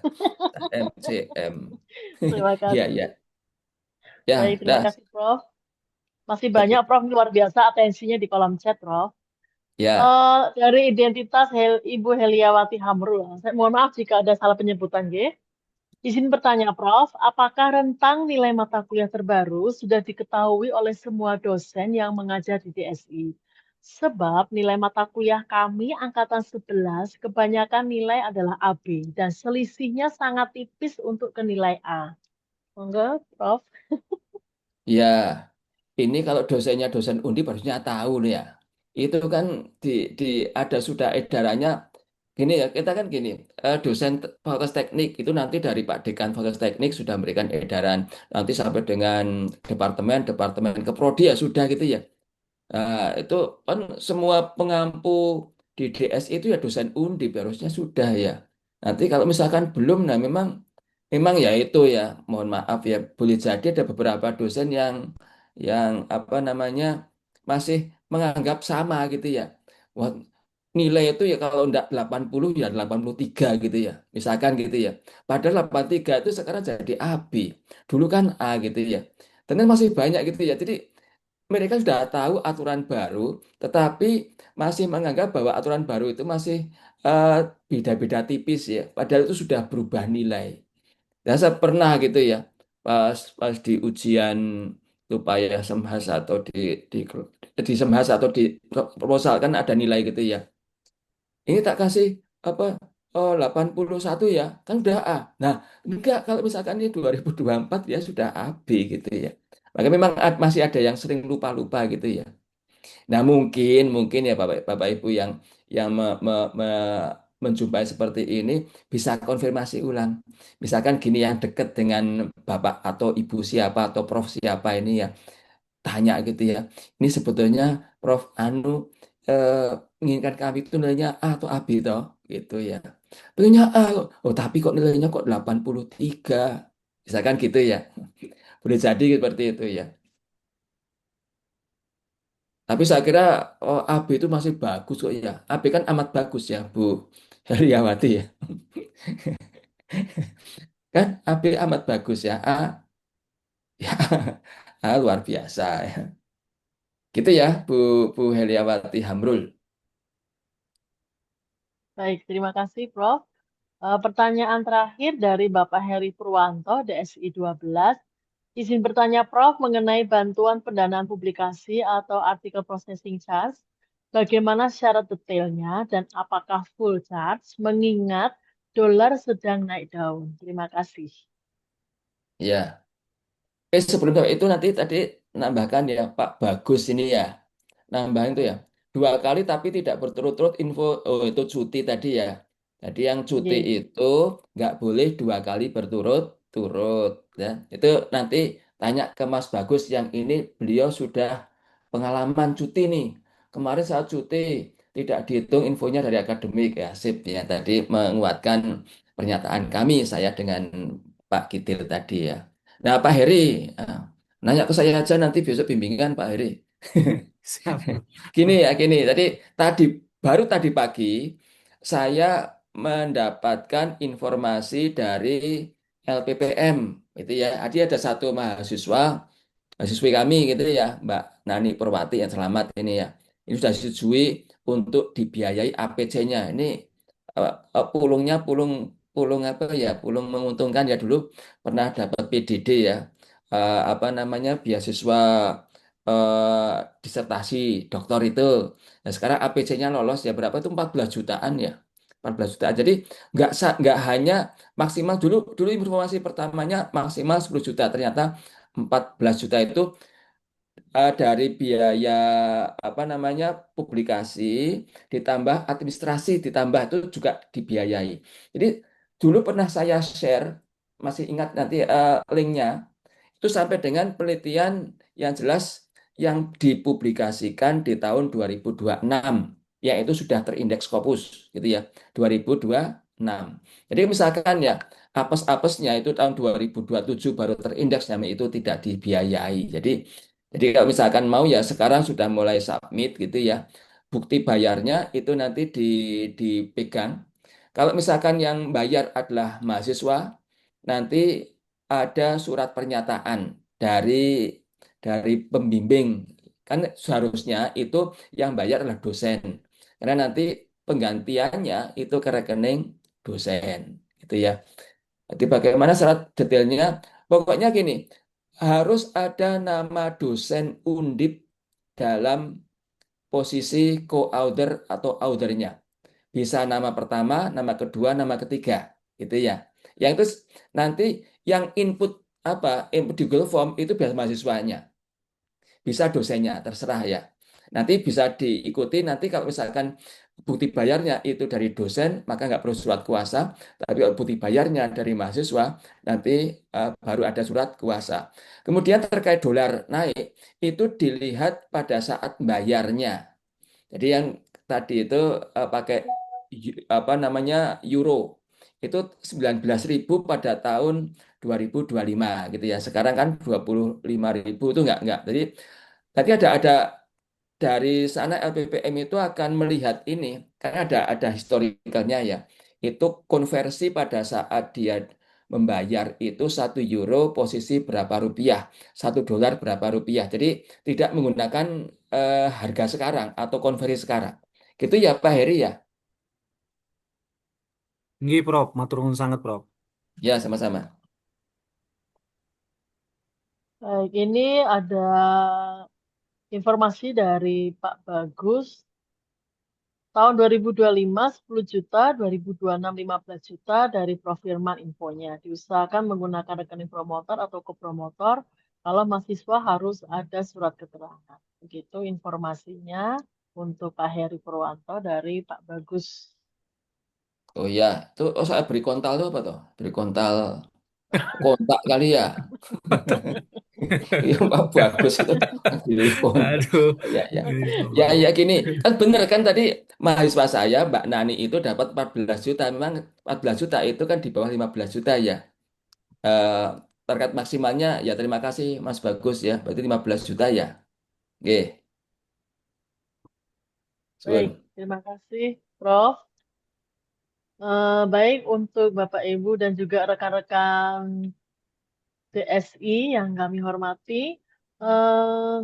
CM. terima Iya, kasih. ya. Baik, Ya, terima dah. kasih, Prof. Masih Oke. banyak, Prof. Luar biasa atensinya di kolom chat, Prof. Ya, Dari identitas Ibu Heliawati Hamrul. Saya mohon maaf jika ada salah penyebutan, G. Izin bertanya, Prof, apakah rentang nilai mata kuliah terbaru sudah diketahui oleh semua dosen yang mengajar di DSI? Sebab nilai mata kuliah kami angkatan 11 kebanyakan nilai adalah AB dan selisihnya sangat tipis untuk ke nilai A. Monggo, Prof. ya. Ini kalau dosennya dosen Undip harusnya tahu nih ya. Itu kan di, di ada sudah edarannya. Gini ya, kita kan gini, dosen Fakultas Teknik itu nanti dari Pak Dekan Fakultas Teknik sudah memberikan edaran, nanti sampai dengan departemen ke prodi ya sudah gitu ya. Nah, itu kan semua pengampu di DSI itu ya dosen Undip harusnya sudah ya. Nanti kalau misalkan belum, nah memang memang ya itu ya, mohon maaf ya, boleh jadi ada beberapa dosen yang apa namanya masih menganggap sama gitu ya. Wah, nilai itu ya kalau enggak 80 ya 83 gitu ya. Misalkan gitu ya. Padahal 83 itu sekarang jadi AB. Dulu kan A gitu ya. Dan kan masih banyak gitu ya. Jadi mereka sudah tahu aturan baru, tetapi masih menganggap bahwa aturan baru itu masih eh, beda-beda tipis ya. Padahal itu sudah berubah nilai. Dan saya pernah gitu ya, pas pas di ujian supaya semhas atau di semhas atau di proposal kan ada nilai gitu ya. Ini tak kasih apa 81 ya, kan udah A. Nah, enggak kalau misalkan ini 2024 ya sudah A B gitu ya. Maka memang masih ada yang sering lupa-lupa gitu ya. Nah, mungkin ya Bapak Ibu yang menjumpai seperti ini bisa konfirmasi ulang. Misalkan gini yang dekat dengan Bapak atau Ibu siapa atau Prof siapa ini ya, tanya gitu ya. Ini sebetulnya Prof Anu eh, menginginkan kami itu nilainya A atau AB toh gitu ya. Pengennya A. Oh, tapi kok nilainya kok 83. Misalkan gitu ya. Boleh jadi seperti itu ya. Tapi saya kira AB itu masih bagus kok ya. AB kan amat bagus ya, Bu Heriawati ya. Kan AB amat bagus ya. A, ya, A luar biasa ya. Gitu ya, Bu Heriawati Hamrul. Baik, terima kasih, Prof. Pertanyaan terakhir dari Bapak Heri Purwanto, DSI 12. Izin bertanya, Prof, mengenai bantuan pendanaan publikasi atau artikel processing charge. Bagaimana syarat detailnya dan apakah full charge mengingat dolar sedang naik daun? Terima kasih. Ya. Sebelum itu nanti tadi nambahkan ya Pak Bagus ini ya. Nambahin itu ya. 2 kali tapi tidak berturut-turut info itu cuti tadi ya. Jadi yang cuti Ye. itu nggak boleh 2 kali berturut-turut ya. Itu nanti tanya ke Mas Bagus yang ini beliau sudah pengalaman cuti nih. Kemarin saat cuti tidak dihitung infonya dari akademik ya. Sip ya. Tadi menguatkan pernyataan kami saya dengan Pak Kitil tadi ya. Nah, Pak Heri, ah, nanya ke saya aja nanti besok bimbingan Pak Heri. Siap. Gini. Tadi baru tadi pagi saya mendapatkan informasi dari LPPM, itu ya. Ada satu mahasiswi kami gitu ya, Mbak Nani Purwati yang selamat ini ya. Ini sudah disetujui untuk dibiayai APC-nya. Ini pulungnya pulung pulung apa ya? Pulung menguntungkan ya dulu pernah dapat PDD ya. Apa namanya? Beasiswa disertasi doktor itu. Nah, sekarang APC-nya lolos ya berapa itu 14 jutaan ya. 14 jutaan. Jadi nggak hanya maksimal dulu dulu informasi pertamanya maksimal 10 juta. Ternyata 14 juta itu dari biaya apa namanya publikasi ditambah administrasi ditambah itu juga dibiayai. Jadi dulu pernah saya share masih ingat nanti linknya itu sampai dengan penelitian yang jelas yang dipublikasikan di tahun 2026 yang itu sudah terindeks Scopus gitu ya 2026. Jadi misalkan ya apesnya itu tahun 2027 baru terindeks namanya itu tidak dibiayai. Jadi kalau misalkan mau ya sekarang sudah mulai submit gitu ya. Bukti bayarnya itu nanti dipegang. Kalau misalkan yang bayar adalah mahasiswa, nanti ada surat pernyataan dari pembimbing. Kan seharusnya itu yang bayar adalah dosen. Karena nanti penggantiannya itu ke rekening dosen, gitu ya. Jadi bagaimana syarat detailnya? Pokoknya gini, harus ada nama dosen undip dalam posisi co-author atau authornya. Bisa nama pertama, nama kedua, nama ketiga, gitu ya. Yang itu nanti yang input input di Google Form itu biasa mahasiswanya, bisa dosennya, terserah ya. Nanti bisa diikuti nanti kalau misalkan bukti bayarnya itu dari dosen, maka nggak perlu surat kuasa. Tapi kalau bukti bayarnya dari mahasiswa, nanti baru ada surat kuasa. Kemudian terkait dolar naik, itu dilihat pada saat bayarnya. Jadi yang tadi itu pakai apa namanya euro itu 19.000 pada tahun 2025 gitu ya. Sekarang kan 25.000 itu enggak. Jadi tadi ada dari sana LPPM itu akan melihat ini karena ada historikalnya ya. Itu konversi pada saat dia membayar itu 1 euro posisi berapa rupiah, 1 dolar berapa rupiah. Jadi tidak menggunakan harga sekarang atau konversi sekarang. Gitu ya Pak Heri ya? Nggih, Prof. Matur nuwun sanget, Prof. Ya sama-sama. Baik, ini ada informasi dari Pak Bagus. Tahun 2025 10 juta, 2026 15 juta dari Prof Firman infonya. Diusahakan menggunakan rekening promotor atau kopromotor kalau mahasiswa harus ada surat keterangan. Begitu informasinya untuk Pak Heri Purwanto dari Pak Bagus. Oh ya, itu soal beri kontal itu apa tuh? Beri kontal kontak kali ya. Iya Pak Bagus itu telepon. Aduh. Ya ya. Ini, Ya Bapak. ya gini, kan bener kan tadi mahasiswa saya Mbak Nani itu dapat 14 juta. Memang 14 juta itu kan di bawah 15 juta ya. Eh target maksimalnya ya terima kasih Mas Bagus ya. Berarti 15 juta ya. Oke, Baik, Sun. terima kasih Prof. Baik untuk Bapak Ibu dan juga rekan-rekan DSI yang kami hormati.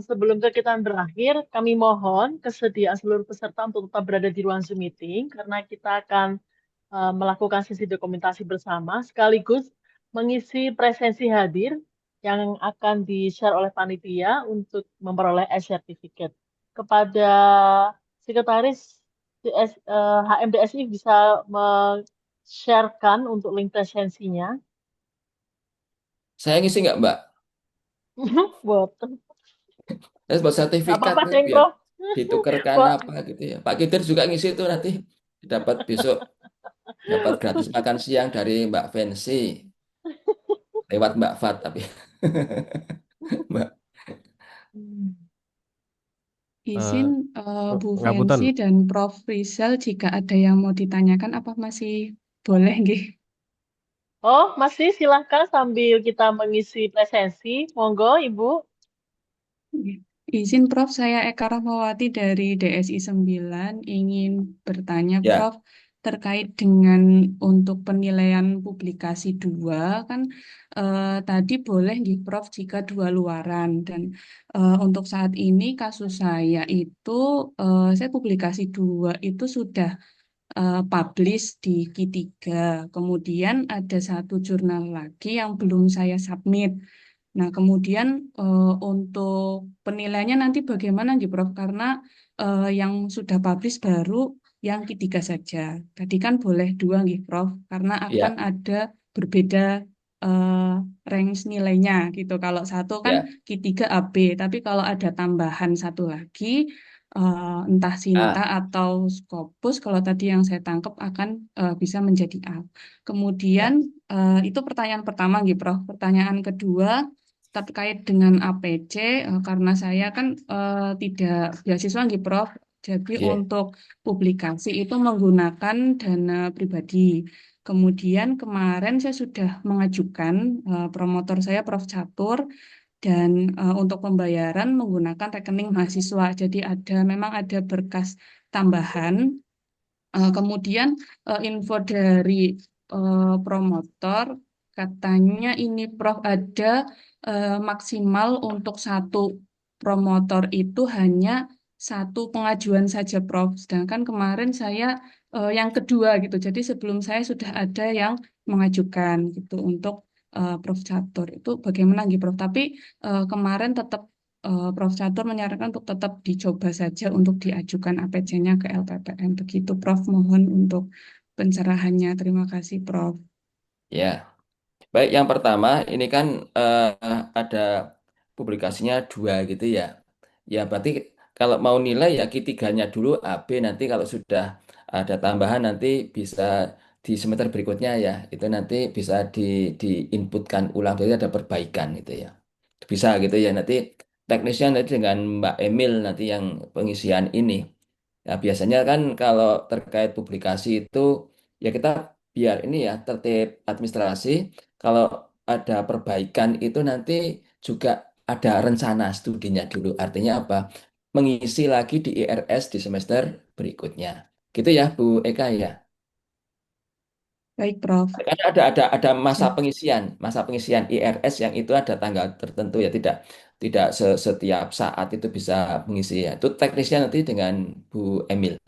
Sebelum kegiatan berakhir, kami mohon kesediaan seluruh peserta untuk tetap berada di ruang Zoom meeting karena kita akan melakukan sesi dokumentasi bersama sekaligus mengisi presensi hadir yang akan di-share oleh panitia untuk memperoleh e-certificate. Kepada Sekretaris HMDSI bisa men-sharekan untuk link presensinya. Saya ngisi nggak Mbak? Boten. Saya buat Nggak sertifikat apa-apa, nih, Deng, biar Prof. ditukerkan Kok apa gitu ya. Pak Kidir juga ngisi itu nanti dapat besok dapat gratis makan siang dari Mbak Fancy lewat Mbak Fat tapi Mbak Izin Bu Ngapunten. Fancy dan Prof Rizal jika ada yang mau ditanyakan apa masih boleh nggih? Oh, masih silahkan sambil kita mengisi presensi. Monggo, Ibu. Nggih. Izin Prof, saya Eka Rahmawati dari DSI 9 ingin bertanya ya Prof terkait dengan untuk penilaian publikasi 2 kan tadi boleh nggih Prof jika 2 luaran dan untuk saat ini kasus saya itu saya publikasi 2 itu sudah publish di Q3. Kemudian ada satu jurnal lagi yang belum saya submit. Nah, kemudian untuk penilaiannya nanti bagaimana nih, Prof? Karena yang sudah publish baru yang ketiga saja. Tadi kan boleh 2 nih, Prof, karena akan ya ada berbeda eh, range nilainya gitu. Kalau satu kan ya Q3 AB, tapi kalau ada tambahan satu lagi, entah Sinta ah atau Scopus, kalau tadi yang saya tangkap akan bisa menjadi A. Kemudian ya itu pertanyaan pertama, gitu, Prof. Pertanyaan kedua terkait dengan APC, karena saya kan tidak beasiswa, gitu, Prof. Jadi ya untuk publikasi itu menggunakan dana pribadi. Kemudian kemarin saya sudah mengajukan promotor saya, Prof. Catur, dan untuk pembayaran menggunakan rekening mahasiswa. Jadi memang ada berkas tambahan. Kemudian info dari promotor katanya ini Prof ada maksimal untuk satu promotor itu hanya satu pengajuan saja Prof. Sedangkan kemarin saya yang kedua gitu. Jadi sebelum saya sudah ada yang mengajukan gitu untuk Prof Catur. Itu bagaimana gitu Prof? Tapi kemarin tetap Prof Catur menyarankan untuk tetap dicoba saja untuk diajukan APC-nya ke LPPM. Begitu Prof, mohon untuk pencerahannya. Terima kasih Prof. ya baik yang pertama ini kan ada publikasinya 2 gitu ya. Ya berarti kalau mau nilai ya Q3-nya dulu AB, nanti kalau sudah ada tambahan nanti bisa di semester berikutnya ya. Itu nanti bisa diinputkan ulang, jadi ada perbaikan gitu ya. Bisa gitu ya. Nanti teknisnya nanti dengan Mbak Emil nanti yang pengisian ini. Ya biasanya kan kalau terkait publikasi itu ya kita biar ini ya tertib administrasi. Kalau ada perbaikan itu nanti juga ada rencana studinya dulu. Artinya apa? Mengisi lagi di IRS di semester berikutnya. Gitu ya, Bu Eka ya. Baik, Prof. Karena ada Siap. masa pengisian IRS yang itu ada tanggal tertentu ya, tidak setiap saat itu bisa mengisi ya. Itu teknisnya nanti dengan Bu Emil,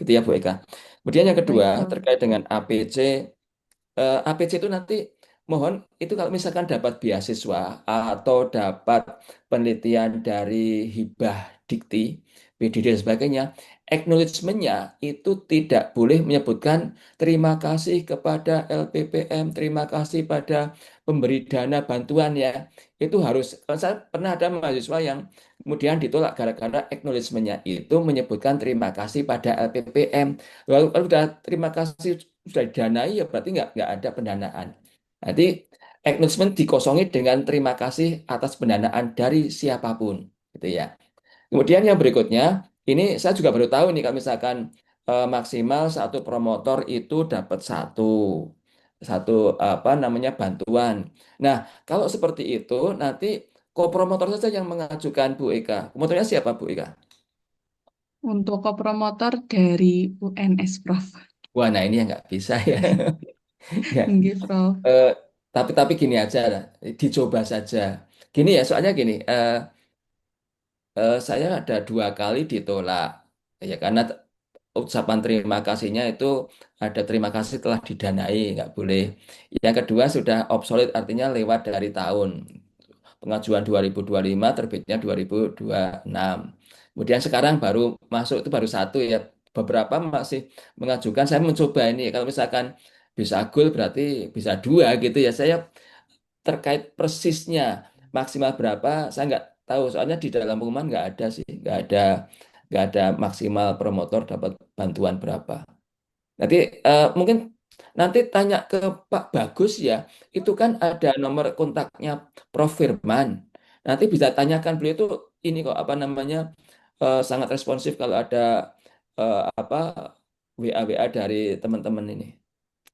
gitu ya Bu Eka. Kemudian yang kedua Baik, Prof. terkait dengan APC. APC itu nanti mohon itu kalau misalkan dapat beasiswa atau dapat penelitian dari hibah dikti, PDD dan sebagainya, acknowledgement-nya itu tidak boleh menyebutkan terima kasih kepada LPPM, terima kasih pada pemberi dana bantuan ya. Itu harus, saya pernah ada mahasiswa yang kemudian ditolak gara-gara acknowledgement-nya itu menyebutkan terima kasih pada LPPM. Lalu kalau sudah terima kasih sudah didanai ya berarti nggak ada pendanaan. Nanti acknowledgement dikosongi dengan terima kasih atas pendanaan dari siapapun, gitu ya. Kemudian yang berikutnya, ini saya juga baru tahu nih kalau misalkan maksimal satu promotor itu dapat satu apa namanya bantuan. Nah, kalau seperti itu nanti kopromotor saja yang mengajukan Bu Eka. Kopromotornya siapa Bu Eka? Untuk kopromotor dari UNS, Prof. Wah, nah ini yang nggak bisa ya. Ya. Nggih, Prof. Eh, tapi gini aja lah, dicoba saja. Gini ya, soalnya gini, saya ada 2 kali ditolak, ya karena ucapan terima kasihnya itu ada terima kasih telah didanai, nggak boleh. Yang kedua sudah obsolete, artinya lewat dari tahun. Pengajuan 2025, terbitnya 2026. Kemudian sekarang baru masuk itu baru satu ya. Beberapa masih mengajukan. Saya mencoba ini. Kalau misalkan bisa goal berarti bisa 2 gitu ya. Saya terkait persisnya maksimal berapa saya nggak tahu. Soalnya di dalam pengumuman nggak ada sih. Nggak ada maksimal promotor dapat bantuan berapa. Nanti mungkin nanti tanya ke Pak Bagus ya, itu kan ada nomor kontaknya Prof Firman. Nanti bisa tanyakan beliau itu ini kok apa namanya sangat responsif kalau ada apa WA dari teman-teman ini.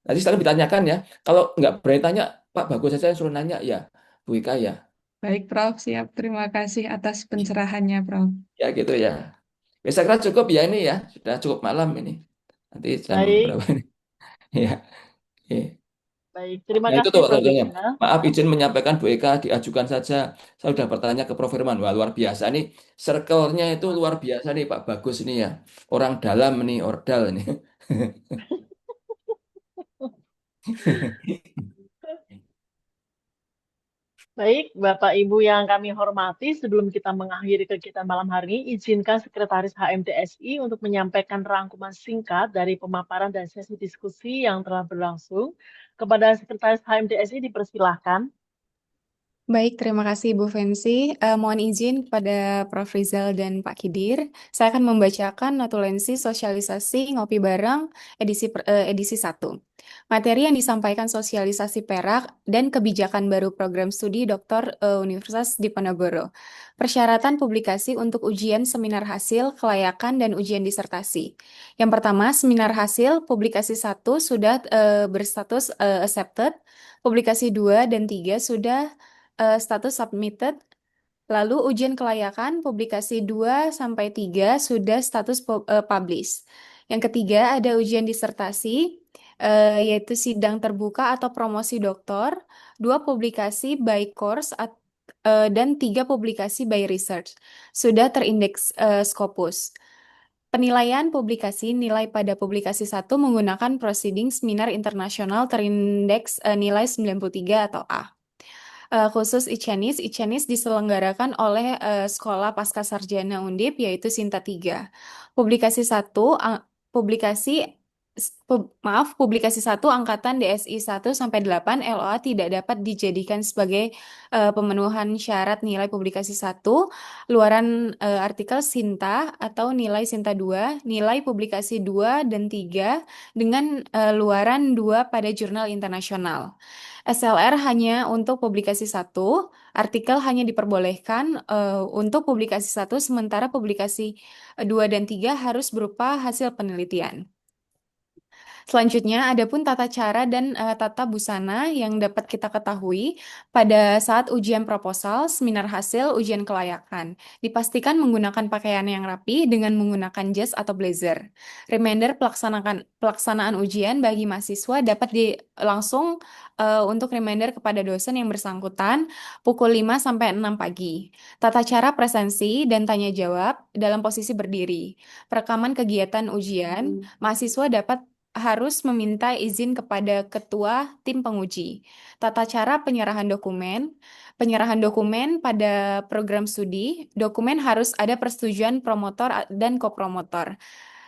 Nanti sekarang ditanyakan ya. Kalau nggak berani tanya, Pak Bagus saja yang suruh nanya ya, Bu Ika ya. Baik, Prof. Siap. Terima kasih atas pencerahannya, Prof. Ya gitu ya. Ya, saya kira cukup ya ini ya, sudah cukup malam ini. Nanti jam Baik, berapa ini? Ya. Oke. baik. Terima Nah itu kasih tuh Prof. sebetulnya. Eka. Maaf izin menyampaikan Bu Eka diajukan saja. Saya sudah bertanya ke Prof Firman. Wah luar biasa nih. Circle-nya itu luar biasa nih Pak Bagus ini ya. Orang dalam nih, ordal ini. Baik, Bapak Ibu yang kami hormati, sebelum kita mengakhiri kegiatan malam hari ini, izinkan Sekretaris HMTSI untuk menyampaikan rangkuman singkat dari pemaparan dan sesi diskusi yang telah berlangsung. Kepada Sekretaris HMTSI dipersilahkan. Baik, terima kasih Bu Fensi. Mohon izin kepada Prof. Rizal dan Pak Kidir. Saya akan membacakan notulensi sosialisasi Ngopi Bareng edisi 1. Materi yang disampaikan sosialisasi Perak dan kebijakan baru program studi Dr. Universitas Diponegoro. Persyaratan publikasi untuk ujian seminar hasil, kelayakan, dan ujian disertasi. Yang pertama, seminar hasil publikasi 1 sudah berstatus accepted, publikasi 2 dan 3 sudah status submitted. Lalu ujian kelayakan publikasi 2 sampai 3 sudah status publish. Yang ketiga ada ujian disertasi yaitu sidang terbuka atau promosi doktor, 2 publikasi by course dan 3 publikasi by research. Sudah terindeks Scopus. Penilaian publikasi nilai pada publikasi 1 menggunakan proceeding seminar internasional terindeks nilai 93 atau A. Khusus Icenis diselenggarakan oleh Sekolah Pasca Sarjana Undip yaitu Sinta 3. Publikasi 1 publikasi 1 angkatan DSI 1 sampai 8 LOA tidak dapat dijadikan sebagai pemenuhan syarat nilai publikasi 1, luaran artikel Sinta atau nilai Sinta 2, nilai publikasi 2 dan 3 dengan luaran 2 pada jurnal internasional. SLR hanya untuk publikasi 1, artikel hanya diperbolehkan untuk publikasi 1, sementara publikasi 2 dan 3 harus berupa hasil penelitian. Selanjutnya, ada pun tata cara dan tata busana yang dapat kita ketahui pada saat ujian proposal, seminar hasil, ujian kelayakan. Dipastikan menggunakan pakaian yang rapi dengan menggunakan jas atau blazer. Reminder pelaksanaan ujian bagi mahasiswa dapat langsung untuk reminder kepada dosen yang bersangkutan pukul 5 sampai 6 pagi. Tata cara presensi dan tanya jawab dalam posisi berdiri. Perekaman kegiatan ujian, mahasiswa harus meminta izin kepada ketua tim penguji. Tata cara penyerahan dokumen. Penyerahan dokumen pada program studi, dokumen harus ada persetujuan promotor dan kopromotor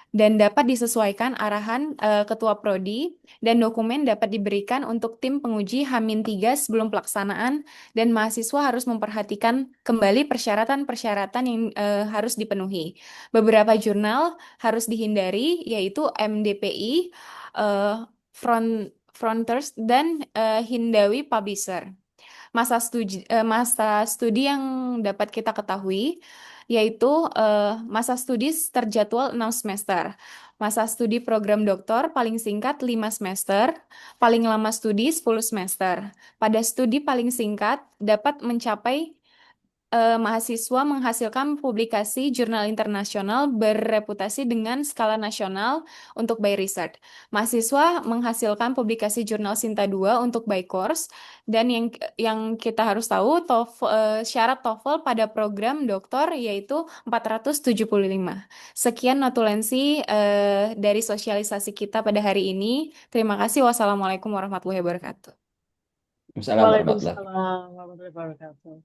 dan dapat disesuaikan arahan ketua prodi dan dokumen dapat diberikan untuk tim penguji H-3 sebelum pelaksanaan dan mahasiswa harus memperhatikan kembali persyaratan-persyaratan yang harus dipenuhi. Beberapa jurnal harus dihindari yaitu MDPI, Fronters, dan Hindawi Publisher. Masa studi yang dapat kita ketahui yaitu masa studi terjadwal 6 semester. Masa studi program doktor paling singkat 5 semester, paling lama studi 10 semester. Pada studi paling singkat dapat mencapai mahasiswa menghasilkan publikasi jurnal internasional bereputasi dengan skala nasional untuk by research. Mahasiswa menghasilkan publikasi jurnal Sinta 2 untuk by course dan yang kita harus tahu syarat TOEFL pada program doktor yaitu 475. Sekian notulensi dari sosialisasi kita pada hari ini. Terima kasih. Wassalamualaikum warahmatullahi wabarakatuh. Waalaikumsalam warahmatullahi Waalaikumsalam warahmatullahi wabarakatuh.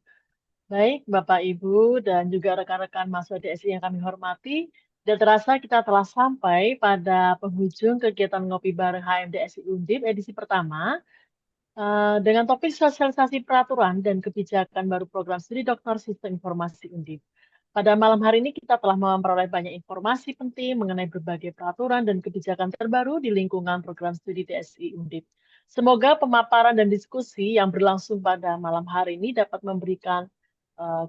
Baik, Bapak, Ibu, dan juga rekan-rekan mahasiswa DSI yang kami hormati, dan terasa kita telah sampai pada penghujung kegiatan Ngopi Bareng HMDSI Undip edisi pertama, dengan topik sosialisasi peraturan dan kebijakan baru program studi Doktor Sistem Informasi Undip. Pada malam hari ini kita telah memperoleh banyak informasi penting mengenai berbagai peraturan dan kebijakan terbaru di lingkungan program studi DSI Undip. Semoga pemaparan dan diskusi yang berlangsung pada malam hari ini dapat memberikan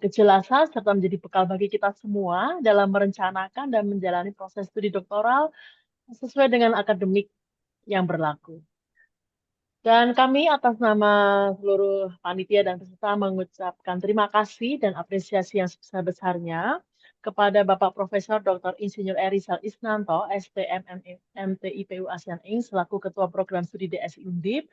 kejelasan serta menjadi bekal bagi kita semua dalam merencanakan dan menjalani proses studi doktoral sesuai dengan akademik yang berlaku. Dan kami atas nama seluruh panitia dan peserta mengucapkan terima kasih dan apresiasi yang sebesar-besarnya kepada Bapak Profesor Dr. Insinyur Erizal Isnanto, STM MTIPU ASEAN Inc. selaku Ketua Program Studi DSI Undip,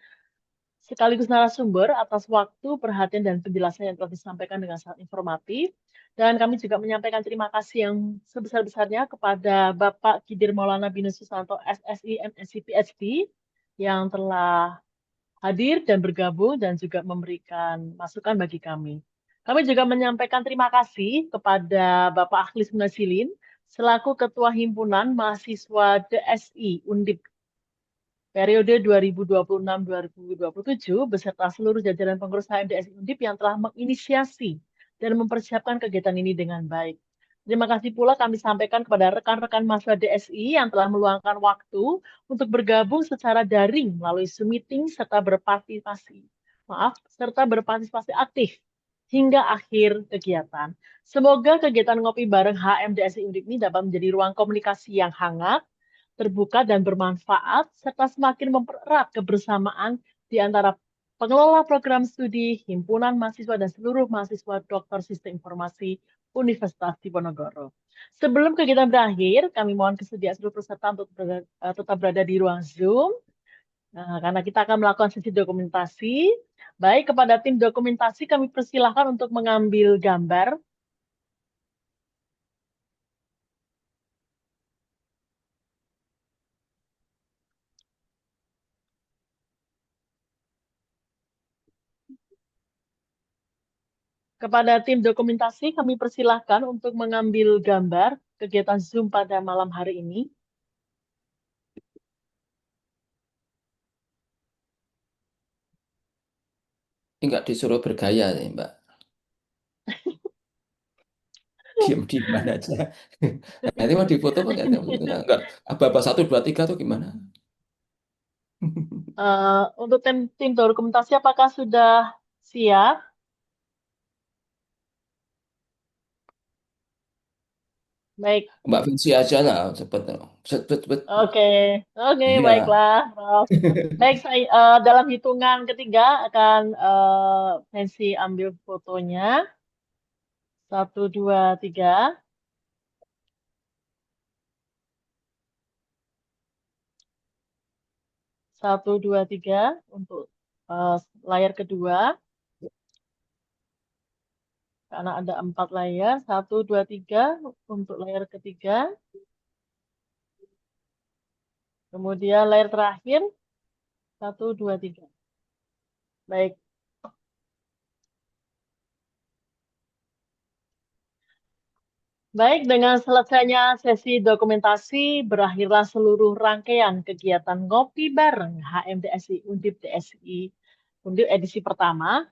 sekaligus narasumber atas waktu, perhatian, dan penjelasan yang telah disampaikan dengan sangat informatif. Dan kami juga menyampaikan terima kasih yang sebesar-besarnya kepada Bapak Kidir Maulana Binu Susanto, SSI, MSc, PhD, yang telah hadir dan bergabung dan juga memberikan masukan bagi kami. Kami juga menyampaikan terima kasih kepada Bapak Akhlis Munasilin, selaku Ketua Himpunan Mahasiswa DSI Undip periode 2026-2027 beserta seluruh jajaran pengurus HMDSI Undip yang telah menginisiasi dan mempersiapkan kegiatan ini dengan baik. Terima kasih pula kami sampaikan kepada rekan-rekan mahasiswa DSI yang telah meluangkan waktu untuk bergabung secara daring melalui Zoom meeting serta berpartisipasi aktif hingga akhir kegiatan. Semoga kegiatan ngopi bareng HMDSI Undip ini dapat menjadi ruang komunikasi yang hangat, terbuka dan bermanfaat, serta semakin mempererat kebersamaan di antara pengelola program studi, himpunan mahasiswa, dan seluruh mahasiswa Doktor Sistem Informasi Universitas Diponegoro. Sebelum kegiatan berakhir, kami mohon kesediaan seluruh peserta untuk tetap berada di ruang Zoom, karena kita akan melakukan sesi dokumentasi. Baik, kepada tim dokumentasi kami persilahkan untuk mengambil gambar. Kepada tim dokumentasi, kami persilahkan untuk mengambil gambar kegiatan Zoom pada malam hari ini. Enggak disuruh bergaya nih, Mbak. Diam-diam aja. Nanti mau difoto apa enggak? Apa 1, 2, 3 tuh gimana? Untuk tim dokumentasi, apakah sudah siap? Baik. Mbak Vinci aja lah, cepet. Oke, oke, Iya. baiklah, Prof. Baik, saya dalam hitungan ketiga akan Nancy ambil fotonya. 1, 2, 3. 1, 2, 3 untuk layar kedua. Karena ada 4 layar. 1, 2, 3 untuk layar ketiga. Kemudian layar terakhir. 1, 2, 3. Baik. Baik, dengan selesainya sesi dokumentasi, berakhirlah seluruh rangkaian kegiatan ngopi bareng HMDSI Undip DSI Undip edisi pertama.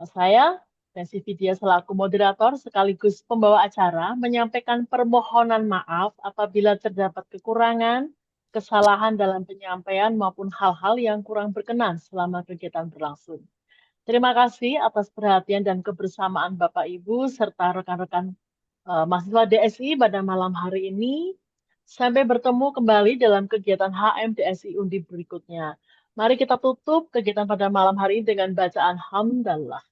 Saya, Nancy Vidya selaku moderator sekaligus pembawa acara, menyampaikan permohonan maaf apabila terdapat kekurangan, kesalahan dalam penyampaian maupun hal-hal yang kurang berkenan selama kegiatan berlangsung. Terima kasih atas perhatian dan kebersamaan Bapak Ibu serta rekan-rekan mahasiswa DSI pada malam hari ini. Sampai bertemu kembali dalam kegiatan HMDSI Undip berikutnya. Mari kita tutup kegiatan pada malam hari ini dengan bacaan hamdalah.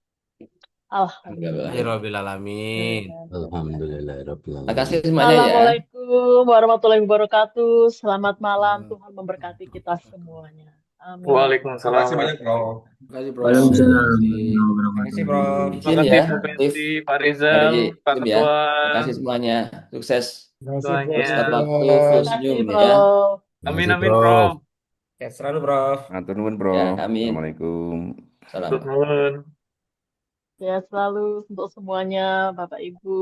Alhamdulillah. Rabbil alamin. Terima kasih semuanya ya. Assalamualaikum warahmatullahi wabarakatuh. Selamat malam. Tuhan memberkati kita semuanya. Amin. Terima Waalaikumsalam. kasih banyak, Prof. Terima kasih, Bro. Waalaikumsalam. Terima kasih, Prof. Izin Terima kasih ya, Bu Tiff, Pensi, Pak dari Rizal, Pak tim ya. Ketua, Terima kasih semuanya. Sukses. Terima kasih, ketuanya. Prof. Tepat waktu, full Terima kasih, senyum ya. Prof. Amin, amin, Prof. Sehat selalu, Prof. Matur nuwun, Ya, Prof. amin. Assalamualaikum. Salam. Selamat malam. Sehat selalu untuk semuanya, Bapak Ibu.